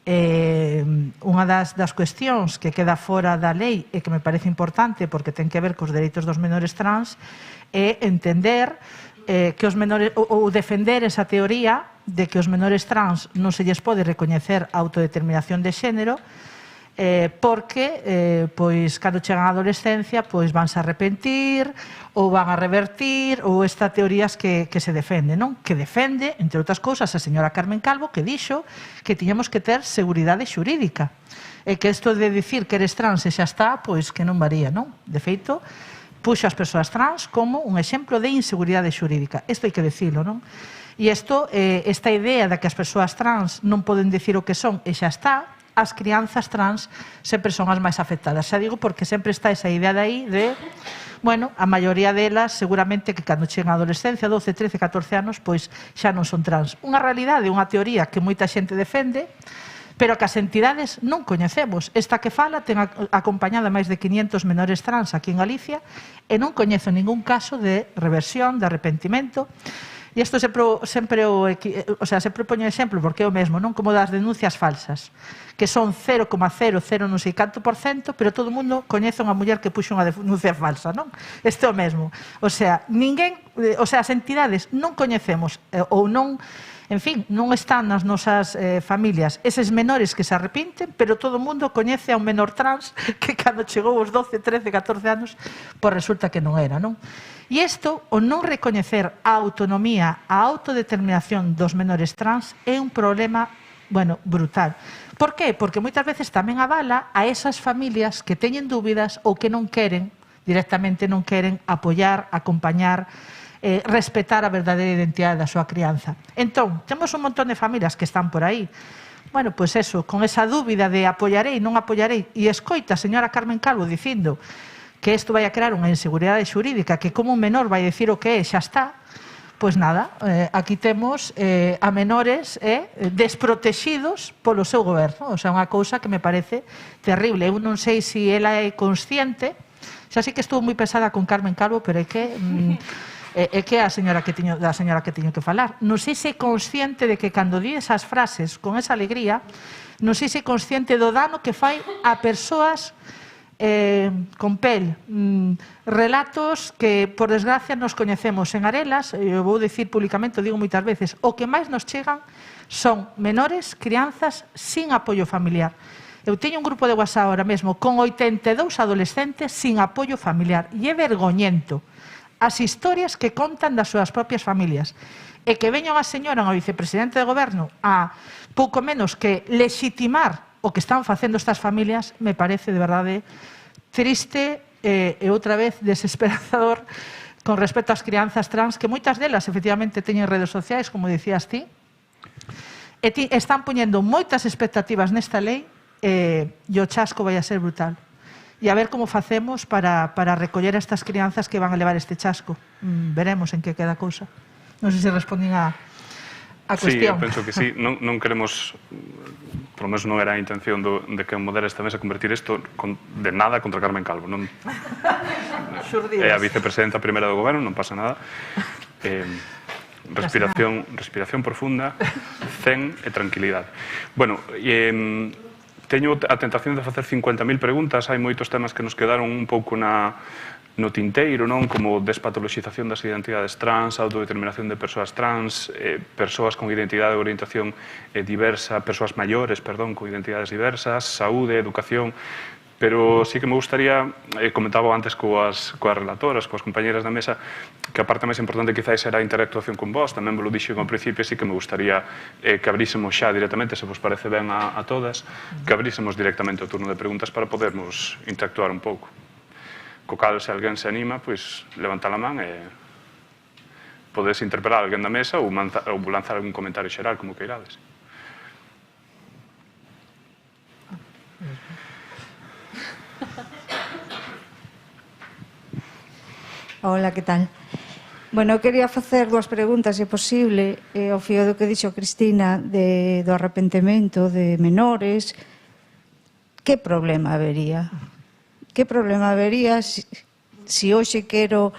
unha das cuestións que queda fora da lei e que me parece importante porque ten que ver cos dereitos dos menores trans é entender que os menores, ou defender esa teoría de que os menores trans non se lles pode recoñecer a autodeterminación de xénero, porque pois cando chegan á adolescencia pois vanse arrepentir ou van a revertir, ou estas teorías que se defende, non? Que defende, entre outras cousas, a señora Carmen Calvo, que dixo que tiñamos que ter seguridade xurídica, e que isto de dicir que eres trans e xa está, pois que non varía, non? De feito, puxo as persoas trans como un exemplo de inseguridade xurídica. Isto hai que dicilo, non? E esta idea de que as persoas trans non poden dicir o que son e xa está, as crianzas trans sempre son as máis afectadas. Xa digo porque sempre está esa idea de aí de, bueno, a maioría delas seguramente que cando chegan a adolescencia, 12, 13, 14 anos, pois xa non son trans. Unha realidade, unha teoría que moita xente defende, pero que as entidades non coñecemos. Esta que fala ten acompañada máis de 500 menores trans aquí en Galicia e non coñezo ningún caso de reversión, de arrepentimento. E isto sempre poño exemplo, porque é o mesmo, non como das denuncias falsas, que son 0,00 non sei canto por cento, pero todo o mundo coñece unha muller que puxo unha denuncia falsa, non? Isto é o mesmo. As entidades non coñecemos ou non, en fin, non están nas nosas familias eses menores que se arrepinten, pero todo o mundo coñece a un menor trans que cando chegou aos 12, 13, 14 anos, pois resulta que non era, non? E isto, o non recoñecer a autonomía, a autodeterminación dos menores trans é un problema, bueno, brutal. Por qué? Porque moitas veces tamén avala a esas familias que teñen dúbidas ou que non queren, directamente non queren apoiar, acompañar, respetar a verdadeira identidade da súa crianza. Entón, temos un montón de familias que están por aí. Bueno, pois eso, con esa dúbida de apoiarei, non apoiarei, e escoita a señora Carmen Calvo dicindo que isto vai a crear unha inseguridade xurídica, que como un menor vai decir o que é, xa está, pois nada, aquí temos a menores desprotegidos polo seu goberno. O sea, unha cousa que me parece terrible. Eu non sei se ela é consciente, xa sei que estuvo moi pesada con Carmen Calvo, pero é que a señora que teño que falar. Non sei se é consciente de que cando di esas frases con esa alegría, non sei se é consciente do dano que fai a persoas con pel, relatos que, por desgracia, nos coñecemos en Arelas, eu vou dicir públicamente, o digo moitas veces, o que máis nos chegan son menores, crianzas sin apoio familiar. Eu teño un grupo de WhatsApp ahora mesmo con 82 adolescentes sin apoio familiar, e é vergoñento as historias que contan das súas propias familias, e que veña unha señora, unha vicepresidente de goberno, a pouco menos que legitimar o que están facendo estas familias, me parece de verdade triste e outra vez desesperador con respecto ás crianzas trans, que moitas delas efectivamente teñen redes sociais, como dicías ti, e están poñendo moitas expectativas nesta lei, e o chasco vai a ser brutal. E a ver como facemos para recoller a estas crianzas que van a levar este chasco. Veremos en que queda a cousa. Non sei se respondín a cuestión. Sí, eu penso que sí. Non queremos, por lo menos non era a intención de que modera esta mesa convertir isto de nada contra Carmen Calvo. É a vicepresidenta primeira do goberno, non pasa nada. Respiración profunda, zen e tranquilidade. Bueno, teño a tentación de facer 50.000 preguntas. Hai moitos temas que nos quedaron un pouco no tinteiro, non? Como despatoloxización das identidades trans, autodeterminación de persoas trans, persoas con identidade e orientación diversa, persoas maiores, perdón, con identidades diversas, saúde, educación. Pero sí que me gustaría, comentaba antes coas relatoras, coas compañeras da mesa, que a parte máis importante quizás era a interactuación con vos, tamén vos lo dixen ao principio, sí que me gustaría que abrísemos xa directamente, se vos parece ben a todas, que abrísemos directamente o turno de preguntas para podermos interactuar un pouco. Co cal, se alguén se anima, pois levanta a man e podes interpelar a alguén da mesa ou lanzar algún comentario xeral, como que irades. Hola, que tal? Bueno, eu quería facer dúas preguntas, se é posible, ao fío do que dixo Cristina do arrepentimento de menores. Que problema habería? Que problema habería se hoxe quero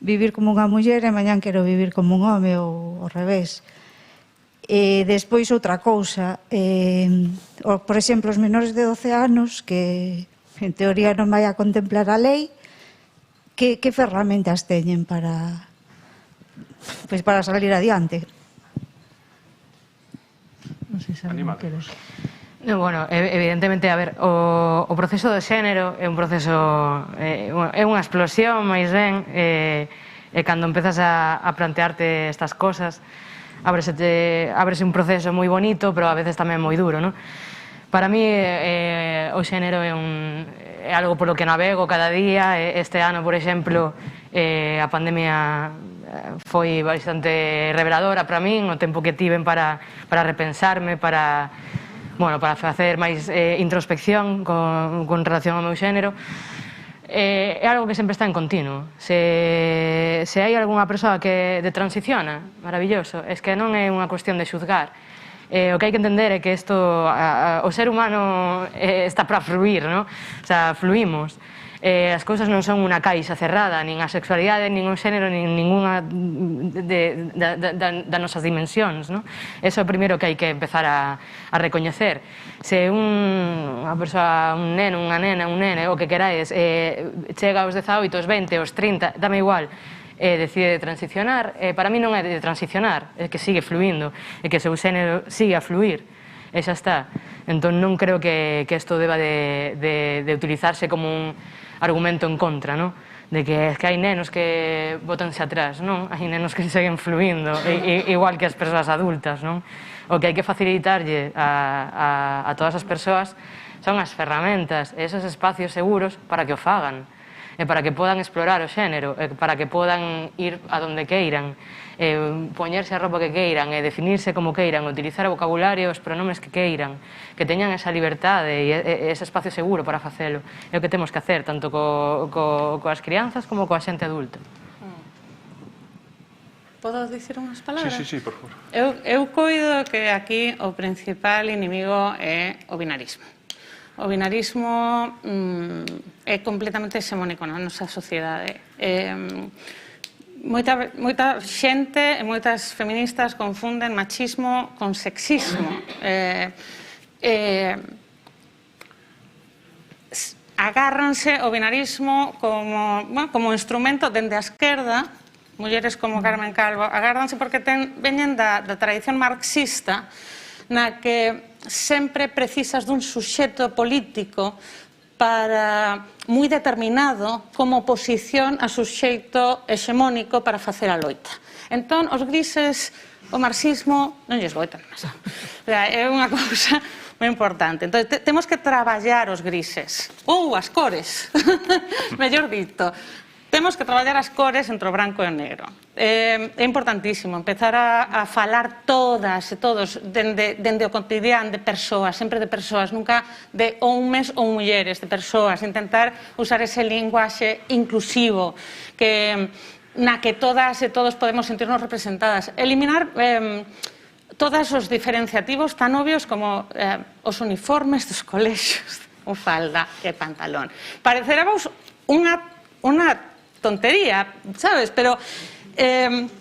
vivir como unha muller e mañán quero vivir como un home ou ao revés? E despois outra cousa, por exemplo, os menores de 12 anos que en teoría non vai a contemplar a lei, que ferramentas teñen para salir adiante? Non sei se non queres. Bueno, evidentemente, a ver, o proceso do xénero é un proceso, é unha explosión, máis ben, e cando empezas a plantearte estas cosas, ábrese un proceso moi bonito, pero a veces tamén moi duro, non? Para mí, o xénero é algo polo que navego cada día. Este ano, por exemplo, a pandemia foi bastante reveladora para min, o tempo que tiven para repensarme, para bueno, para facer máis introspección con relación ao meu xénero, é algo que sempre está en continuo. Se hai algunha persoa que transiciona, maravilloso, é que non é unha cuestión de xuzgar. O que hai que entender é que o ser humano está para fluir, non? O sea, fluimos. As cousas non son unha caixa cerrada, nin a sexualidade, nin o xénero, nin ninguna das nosas dimensións, non? Eso é o primeiro que hai que empezar a recoñecer. Se unha persoa, un neno, unha nena, un nene, o que queráis, chega aos 18, aos 20, aos 30, dame igual, decide transicionar, para mí non é de transicionar, é que sigue fluindo, é que o seu xénero sigue a fluir, e xa está. Entón non creo que isto deba de utilizarse como un argumento en contra, non? De que hai nenos que botanse atrás, non? Hai nenos que seguen fluindo, igual que as persoas adultas, non? O que hai que facilitarlle a todas as persoas son as ferramentas, esos espacios seguros para que o fagan, e para que podan explorar o xénero, e para que podan ir a donde queiran, poñerse a roupa que queiran, e definirse como queiran, utilizar o vocabulario, os pronomes que queiran, que teñan esa liberdade e ese espacio seguro para facelo. É o que temos que hacer, tanto coas crianzas como coa xente adulta. Podo dicir unhas palabras? Sí, por favor. Eu coido que aquí o principal inimigo é o binarismo. O binarismo é completamente hexemónico na nosa sociedade. Moita xente e moitas feministas confunden machismo con sexismo. Agárranse o binarismo como instrumento dende a esquerda, mulleres como Carmen Calvo, agárranse porque veñen da tradición marxista na que sempre precisas dun suxeto político para moi determinado como oposición a suxeito hexemónico para facer a loita. Entón, os grises, o marxismo, non lles boitan máis. É unha cousa moi importante. Entón, temos que traballar os grises, ou as cores, mellor dito. Temos que traballar as cores entre o branco e o negro. É importantísimo empezar a falar todas e todos dende o cotidián de persoas, sempre de persoas, nunca de homes ou mulleres, de persoas, intentar usar ese linguaxe inclusivo na que todas e todos podemos sentirnos representadas. Eliminar todos os diferenciativos tan obvios como os uniformes dos colexios, o falda e pantalón. Parecerá vos unha tontería, sabes? Pero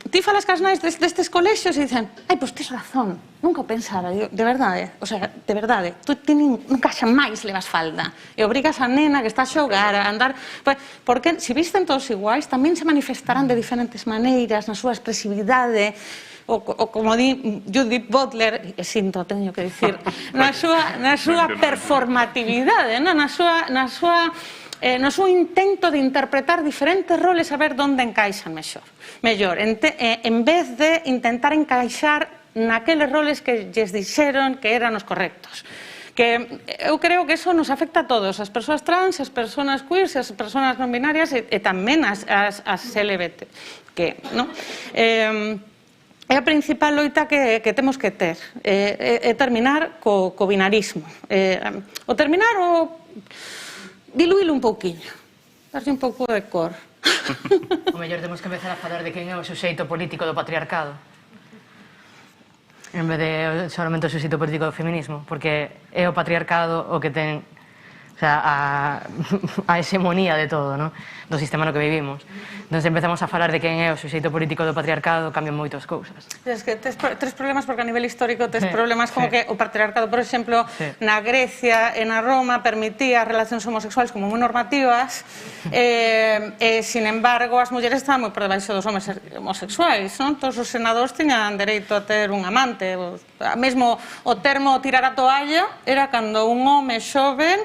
ti falas cas nais destes colexios e dicen, ai, pois tes razón, nunca o pensara, de verdade, o sea, de verdade, tú nunca xa máis levas falda e obrigas a nena que está a xogar, a andar, porque se visten todos iguais, tamén se manifestarán de diferentes maneiras na súa expresividade, ou como di Judith Butler, e sinto, teño que dicir, na súa performatividade, na súa intento de interpretar diferentes roles a ver onde encaixan mellor, en vez de intentar encaixar naqueles roles que lles dixeron que eran os correctos. Eu creo que eso nos afecta a todos, as persoas trans, as persoas queer, as persoas non binarias e tamén as LGBT. É a principal loita que temos que ter, é terminar co binarismo. O terminar o diluílo un pouquiño, darlle un pouco de cor. O mellor temos que empezar a falar de quen é o suxeito político do patriarcado, en vez de solamente o suxeito político do feminismo, porque é o patriarcado o que ten a hexemonía de todo, do sistema no que vivimos. Entón, se empezamos a falar de quen é o suxeito político do patriarcado, cambian moitas cousas. Es que tes problemas porque a nivel histórico tes problemas como que o patriarcado, por exemplo, na Grecia e na Roma permitía as relacións homosexuais como moi normativas e, sin embargo, as mulleres estaban moi por debaixo dos homes homosexuais, non? Todos os senadores tiñan dereito a ter un amante. Mesmo o termo tirar a toalla era cando un home xoven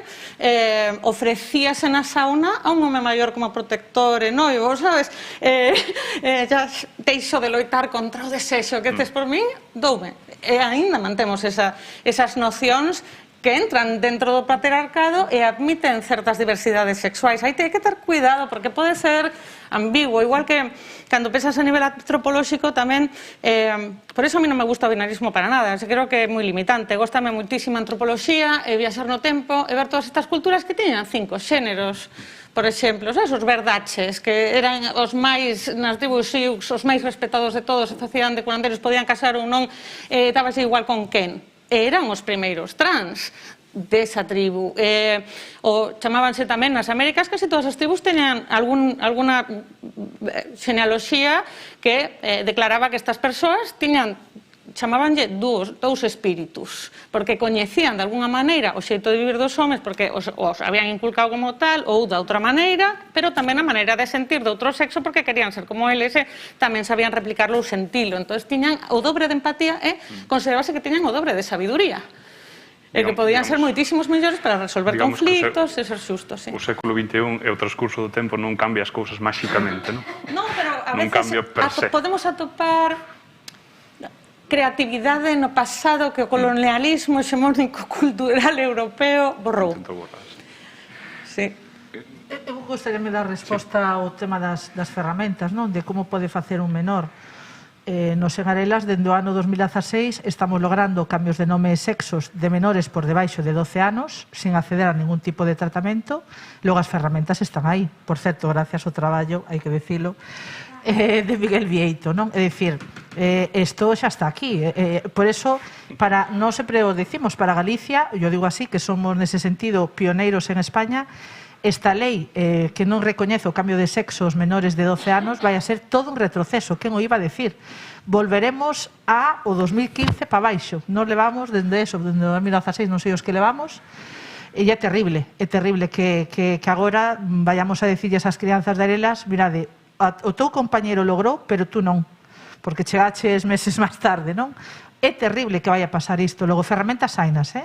ofrecíase na sauna a un home maior como protector e noivo, sabes? Já deixo de loitar contra o desexo que tes por min, doume. E ainda mantemos esas nocións que entran dentro do patriarcado e admiten certas diversidades sexuais. Aí hai que ter cuidado, porque pode ser ambiguo, igual que cando pensas a nivel antropolóxico tamén, por eso a mí non me gusta o binarismo para nada, creo que é moi limitante. Góstame moitísima a antropoloxía e viaxar no tempo e ver todas estas culturas que teñan 5 xéneros, por exemplo, esos verdaches, que eran os máis, nas tribus Sioux, os máis respetados de todos, se facían de curanderos, podían casar ou non, estabase igual con quen. Eran os primeiros trans desa tribu. Chamábanse tamén nas Américas, casi todas as tribus teñan alguna genealoxía que declaraba que estas persoas chamábanlle dous espíritus, porque coñecían de alguna maneira o xeito de vivir dos homes, porque os habían inculcado como tal, ou de outra maneira, pero tamén a maneira de sentir de outro sexo, porque querían ser como eles, tamén sabían replicarlo ou sentilo. Entón, tiñan o dobre de empatía e considerabase que tiñan o dobre de sabiduría. E que podían ser moitísimos mellores para resolver conflitos e ser xustos. O século XXI e o transcurso do tempo non cambia as cousas máxicamente, non? Non, pero a veces podemos atopar creatividade no pasado que o colonialismo hexemónico cultural europeo borrou. Sí. Eu gostaria de dar resposta ao tema das ferramentas, non? De como pode facer un menor. Nos Segarelas, dende o ano 2016, estamos logrando cambios de nome e sexos de menores por debaixo de 12 anos, sin acceder a ningún tipo de tratamento. Logo as ferramentas están aí. Por certo, gracias ao traballo, hai que decilo, de Miguel Vieito, non? É dicir, isto xa está aquí. Por eso, non sempre o decimos, para Galicia, eu digo así, que somos nese sentido pioneiros en España, esta lei que non recoñece o cambio de sexo aos menores de 12 anos vai a ser todo un retroceso. Quen o iba a decir? Volveremos ao 2015 para baixo. Nos levamos dende eso, dende 2016, non sei os que levamos, e é terrible que agora vayamos a decirles ás crianzas de Arelas, mirade, o teu compañero logrou, pero tú non, porque chegaches meses máis tarde, non? É terrible que vai a pasar isto. Logo, ferramentas hainas,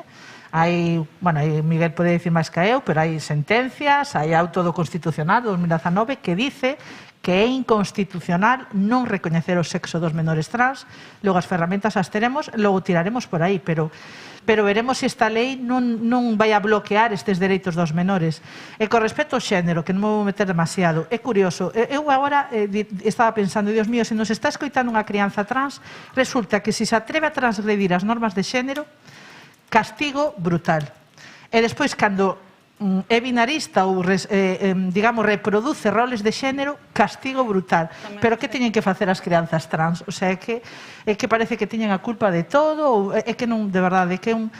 Miguel pode dicir máis que eu, pero hai sentencias, hai auto do Constitucional do 2019 que dice que é inconstitucional non recoñecer o sexo dos menores trans. Logo as ferramentas as teremos, logo tiraremos por aí, pero veremos se esta lei non vai a bloquear estes dereitos dos menores. E con respecto ao xénero, que non me vou meter demasiado, é curioso, eu agora estaba pensando, Dios mío, se nos está escoitando unha crianza trans, resulta que se atreve a transgredir as normas de xénero, castigo brutal. E despois, cando é binarista ou, digamos, reproduce roles de xénero, castigo brutal. Pero que teñen que facer as crianzas trans? O sea, é que parece que teñen a culpa de todo, ou é que non, de verdade, que é un...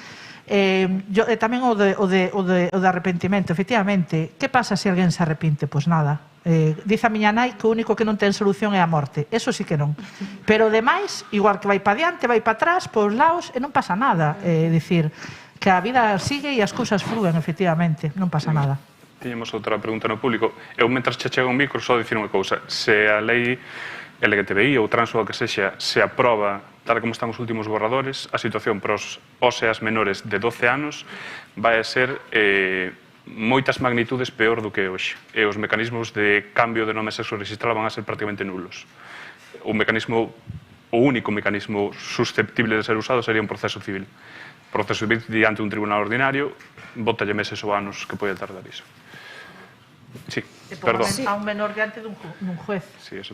tamén o de arrepentimento, efectivamente. Que pasa se alguén se arrepinte? Pois nada. Dice a miña nai que o único que non ten solución é a morte. Eso sí que non. Pero demais, igual que vai para diante, vai para atrás, pos lados, e non pasa nada. Dicir, que a vida sigue e as cousas fluen, efectivamente. Non pasa nada. Tiñemos outra pregunta no público. Eu, mentras che chega un micro, só dicir unha cousa. Se a lei LGTBI ou trans ou a que sexa se aproba tal como están os últimos borradores, a situación para os óseas menores de 12 anos vai a ser moitas magnitudes peor do que hoxe. E os mecanismos de cambio de nome sexo registrado van a ser prácticamente nulos. O único mecanismo susceptible de ser usado sería un proceso civil. Proceso civil diante un tribunal ordinario, bótalle meses ou anos que pode tardar iso. Sí, perdón. A un menor diante dun juez,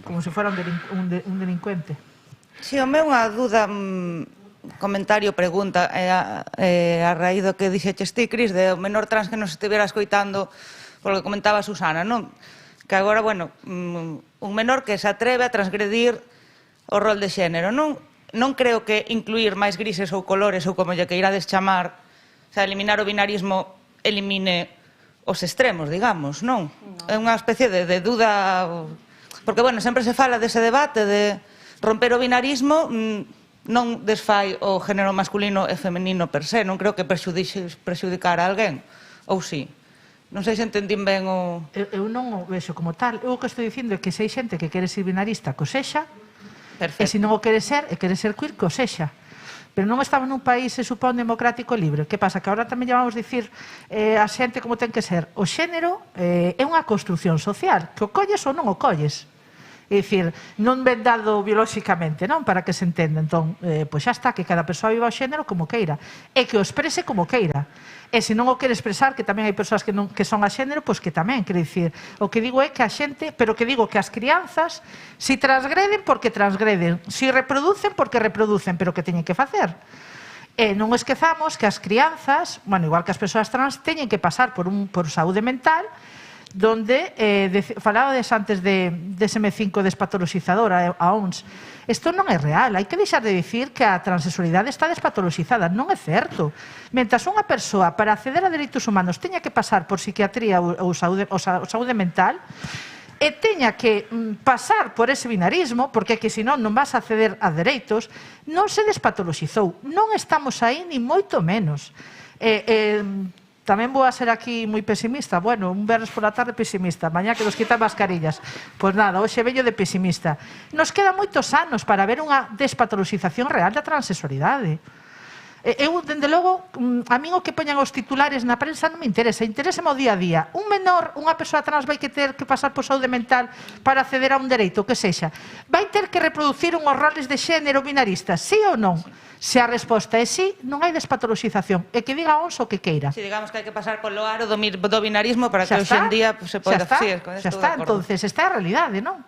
como se fora un delincuente. Si, o meu unha dúda, comentario, pregunta, a raíz do que dixeches ti, Cris, de o menor trans que nos estivera escoitando, polo que comentaba Susana, non? Que agora, bueno, un menor que se atreve a transgredir o rol de xénero, non? Non creo que incluir máis grises ou colores ou como lle que irades chamar, o sea, eliminar o binarismo elimine os extremos, digamos, non? É unha especie de dúda, porque, bueno, sempre se fala dese debate de romper o binarismo, non desfai o género masculino e femenino per se, non creo que prexudicar a alguén, ou si? Non sei se entendín ben o... Eu non o vexo como tal. Eu o que estou dicindo é que se hai xente que quere ser binarista, que o sexa, e se non o quere ser, queer, que o sexa. Pero non estamos nun país, se supón, democrático e libre. Que pasa? Que agora tamén llamamos dicir a xente como ten que ser. O xénero é unha construción social, que o colles ou non o colles. É dicir, non vendado biolóxicamente, non? Para que se entenda. Entón, pois xa está, que cada persoa viva o xénero como queira. E que o exprese como queira. E se non o quere expresar, que tamén hai persoas que son a xénero, pois que tamén, quere dicir. O que digo é que a xente, pero que digo que as crianzas, si transgreden, porque transgreden. Si reproducen, porque reproducen, pero que teñen que facer. E non esquezamos que as crianzas, bueno, igual que as persoas trans, teñen que pasar por saúde mental, donde falabades antes de DSM-5 despatoloxizadora, a OMS. Isto non é real, hai que deixar de dicir que a transexualidade está despatoloxizada, non é certo. Mentras unha persoa, para acceder a dereitos humanos, teña que pasar por psiquiatría ou saúde mental, e teña que pasar por ese binarismo, porque que senón non vas a acceder a dereitos, non se despatoloxizou. Non estamos aí, ni moito menos. Tamén vou a ser aquí moi pesimista. Bueno, un verres pola tarde pesimista, mañá que nos quitan mascarillas. Pois nada, hoxe veño de pesimista. Nos quedan moitos anos para ver unha despatoloxización real da transexualidade. Eu, dende logo, a min o que poñan os titulares na prensa non me interesa. Interésame o día a día. Un menor, unha persoa trans vai que ter que pasar por saúde mental para acceder a un dereito, que sexa. Vai ter que reproducir unhos roles de xénero binaristas, sí ou non? Se a resposta é sí, non hai despatoloxización. E que diga onso o que queira. Si digamos que hai que pasar polo aro do binarismo para que hoxe en día se poida facer. Xa está, entonces, esta é a realidade, non?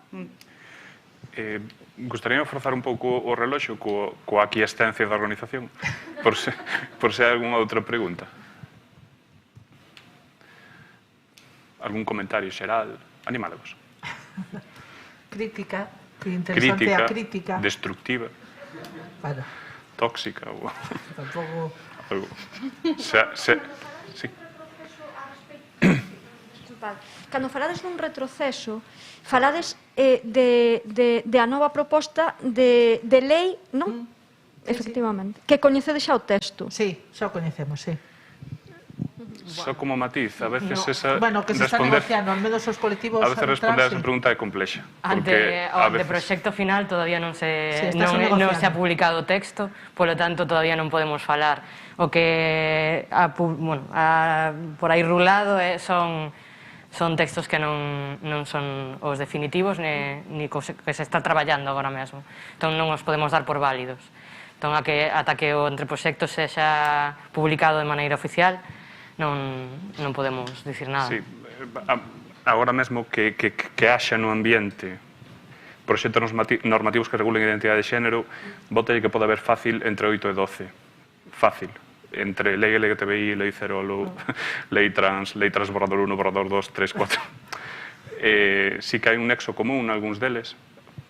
Gustaríame forzar un pouco o reloxo coa aquiescencia da organización, por se hai algunha outra pregunta. Algún comentario xeral? Animádevos. Crítica, que interesante a crítica. Destructiva. Bueno. Tóxica ou tampouco algo. Sí. Cando falades dun retroceso, falades de a nova proposta de lei, non? Efectivamente. Que coñecedes xa o texto. Sí, xa o coñecemos, sí. Só como matiz, a veces esa... Bueno, que se está negociando, al menos os colectivos... A veces responder a esa pregunta é complexa. Ante o proxecto final todavía non se ha publicado o texto, polo tanto todavía non podemos falar. O que por aí rulado son textos que non son os definitivos ni que se está traballando agora mesmo. Entón non os podemos dar por válidos. Entón, ata que o entreproxecto sexa publicado de maneira oficial, non podemos dicir nada. Sí, agora mesmo que haxa no ambiente proxectos normativos que regulen a identidade de xénero, bótalle que pode haber fácil entre 8 e 12. Fácil. Entre lei LGTBI, lei Cerolo, lei trans borrador 1, borrador 2, 3, 4. Sí que hai un nexo común en algúns deles,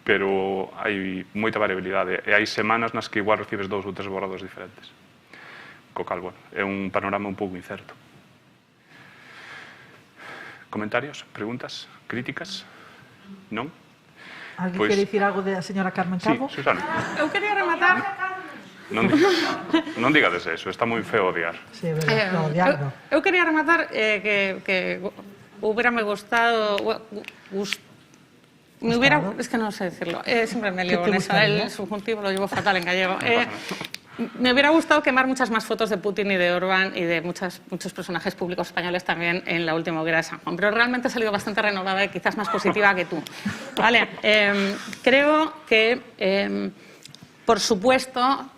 pero hai moita variabilidade. E hai semanas nas que igual recibes 2 ou 3 borradores diferentes. Co cal, bueno, é un panorama un pouco incerto. Comentarios, preguntas, críticas? Non? Alguén quere dicir algo da señora Carmen Cabo? Sí, Susana. Eu quería rematar... Non digades eso, está moi feo odiar. Sí, verdad, odiar non. Eu quería rematar que hubiérame gustado... Me hubiera... Es que no sé decirlo. Siempre me lío con eso. El subjuntivo lo llevo fatal en gallego. Me hubiera gustado quemar muchas más fotos de Putin y de Orbán y de muchos personajes públicos españoles también en la última hoguera de San Juan. Pero realmente ha salido bastante renovada y quizás más positiva que tú. ¿Vale? Creo que, por supuesto,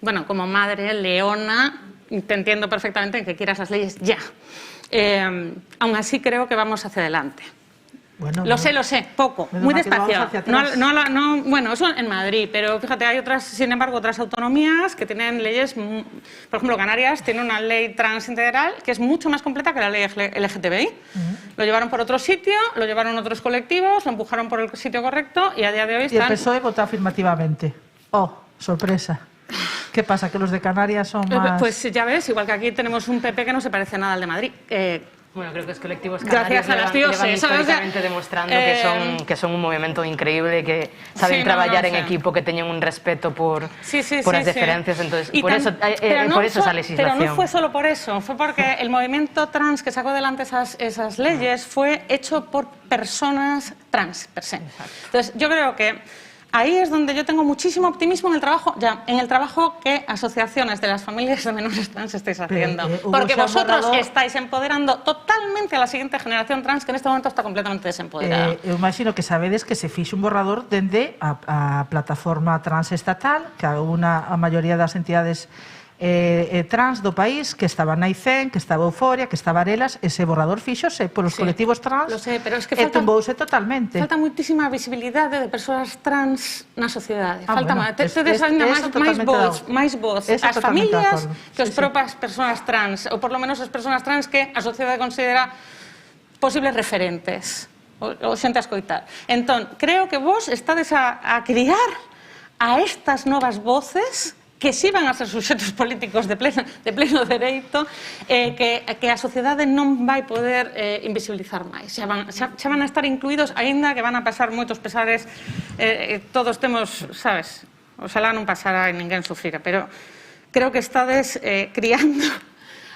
bueno, como madre leona, te entiendo perfectamente en que quieras las leyes ya. Aún así creo que vamos hacia adelante. Bueno, lo sé, poco, muy despacio. Bueno, eso en Madrid, pero fíjate, hay otras, sin embargo, otras autonomías que tienen leyes, por ejemplo, Canarias tiene una ley trans integral que es mucho más completa que la ley LGTBI. Lo llevaron por otro sitio, lo llevaron otros colectivos, lo empujaron por el sitio correcto y a día de hoy están... Y el PSOE votó afirmativamente. Oh, sorpresa. ¿Qué pasa? ¿Que los de Canarias son más...? Pues ya ves, igual que aquí tenemos un PP que no se parece nada al de Madrid. Bueno, creo que los colectivos canarios llevan históricamente demostrando que son un movimento increíble, que saben traballar en equipo, que teñen un respeto por as diferencias, entonces por eso esa legislación. Pero no fue solo por eso, fue porque el movimiento trans que sacó adelante esas leyes fue hecho por personas trans, per se. Entonces, yo creo que ahí es donde yo tengo muchísimo optimismo en el trabajo que asociaciones de las familias de menores trans estáis haciendo. Porque vosotros estáis empoderando totalmente a la siguiente generación trans que en este momento está completamente desempoderada. Eu imagino que sabedes que se fixe un borrador dende a plataforma trans estatal, que a maioría das entidades trans do país, que estaba Naicén, que estaba Euforia, que estaba Arelas, ese borrador fíxose polos colectivos trans, lo sé, pero es que e tumbouse totalmente. Falta moitísima visibilidade de persoas trans na sociedade. Falta tedes ainda máis voz ás familias que as propias persoas trans, ou por lo menos as persoas trans que a sociedade considera posibles referentes ou xente a escoitar. Entón, creo que vos estades a criar a estas novas voces que si van a ser suxetos políticos de pleno dereito, que a sociedade non vai poder invisibilizar máis. Xa van a estar incluídos, aínda que van a pasar moitos pesares, todos temos, sabes, oxalá non pasara e ninguén sufrira, pero creo que estades criando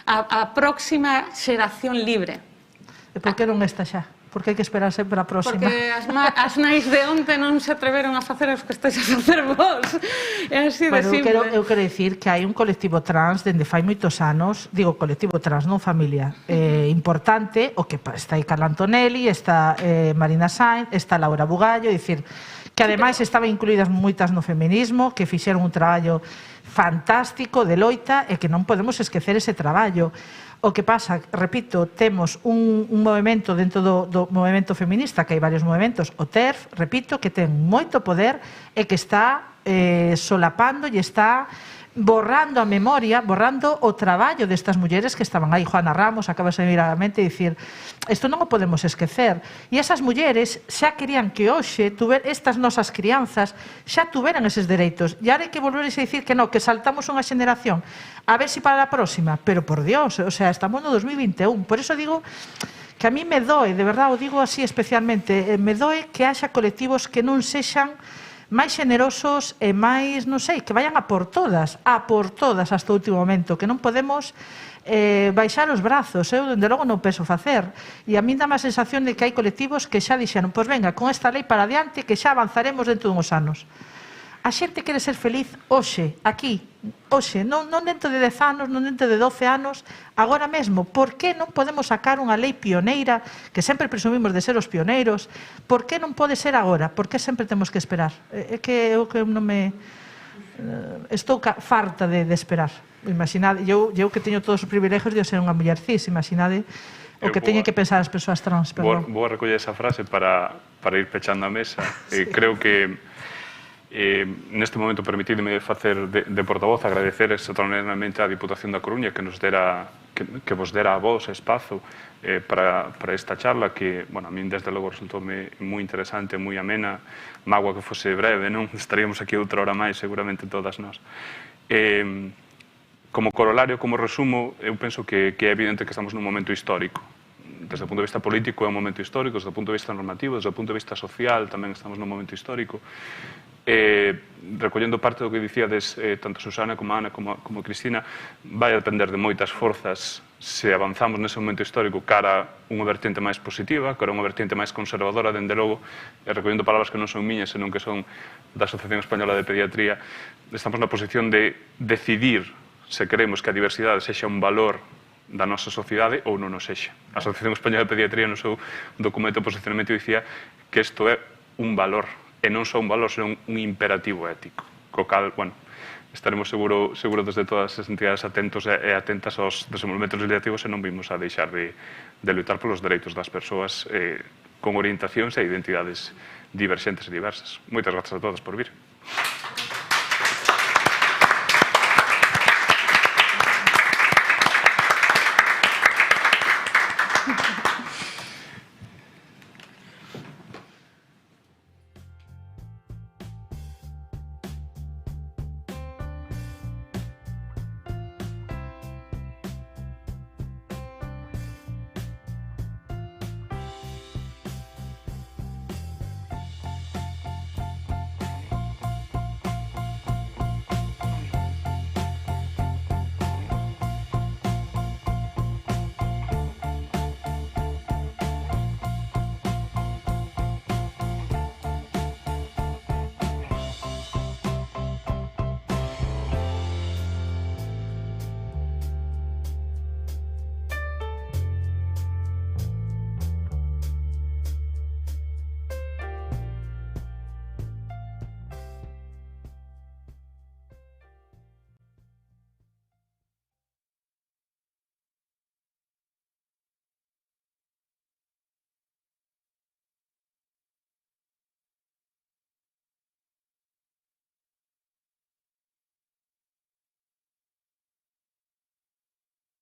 a próxima xeración libre. E por que non está xa? Porque hai que esperar sempre a próxima. Porque as nais de onte non se atreveron a facer os que estáis a facer vos. É así de simple. Eu quero dicir que hai un colectivo trans dende fai moitos anos, digo colectivo trans, non familia, importante, o que está aí Carla Antonelli, está Marina Sainz, está Laura Bugallo, dicir, que ademais estaban incluídas moitas no feminismo, que fixeron un traballo fantástico de loita e que non podemos esquecer ese traballo. O que pasa, repito, temos un movimento dentro do movimento feminista, que hai varios movimentos, o TERF, repito, que ten moito poder e que está solapando e está borrando a memoria, borrando o traballo destas mulleres que estaban aí. Juana Ramos, acabas de vir á mente e dicir, isto non o podemos esquecer. E esas mulleres xa querían que hoxe estas nosas crianzas xa tuveran eses dereitos. E ahora hai que volver a dicir que non, que saltamos unha xeneración. A ver se para a próxima. Pero por Dios, o sea, estamos no 2021. Por eso digo que a mí me doe, de verdade, o digo así especialmente, me doe que haxa colectivos que non sexan máis xenerosos e máis, non sei, que vayan a por todas hasta o último momento, que non podemos baixar os brazos, eu dende logo non penso facer, e a mí dá má sensación de que hai colectivos que xa dixeron, pois venga, con esta lei para adiante que xa avanzaremos dentro de uns anos. A xente quere ser feliz hoxe, aquí, hoxe, non dentro de 10 anos, non dentro de 12 anos, agora mesmo. Por que non podemos sacar unha lei pioneira, que sempre presumimos de ser os pioneiros? Por que non pode ser agora? Por que sempre temos que esperar? É que eu non me... Estou farta de esperar. Imaginade, eu que teño todos os privilegios de ser unha muller cis, imaginade o que teñen que pensar as persoas trans. Vou a recoller esa frase para ir pechando a mesa. Creo que neste momento permitidme facer de portavoz, agradecer extraordinariamente á Diputación da Coruña que vos dera a vos espazo para esta charla que, bueno, a min desde logo resultoume moi interesante, moi amena, mágoa que fose breve, non? Estaríamos aquí outra hora máis, seguramente todas nós. Como corolario, como resumo, eu penso que é evidente que estamos nun momento histórico. Desde o punto de vista político é un momento histórico, desde o punto de vista normativo, desde o punto de vista social tamén estamos nun momento histórico. Recollendo parte do que dicíades tanto Susana como Ana como Cristina, vai a depender de moitas forzas se avanzamos nese momento histórico cara unha vertente máis positiva, cara unha vertente máis conservadora, dende logo, recollendo palabras que non son miñas, senón que son da Asociación Española de Pediatría, estamos na posición de decidir se queremos que a diversidade sexa un valor da nosa sociedade ou non o sexa. A Asociación Española de Pediatría no seu documento de posicionamento dicía que isto é un valor, e non só un valor, senón un imperativo ético. Co cal, bueno, estaremos seguros desde todas as entidades atentos e atentas aos desenvolvementos legislativos e non vimos a deixar de lutar polos dereitos das persoas con orientacións e identidades diverxentes e diversas. Moitas grazas a todos por vir.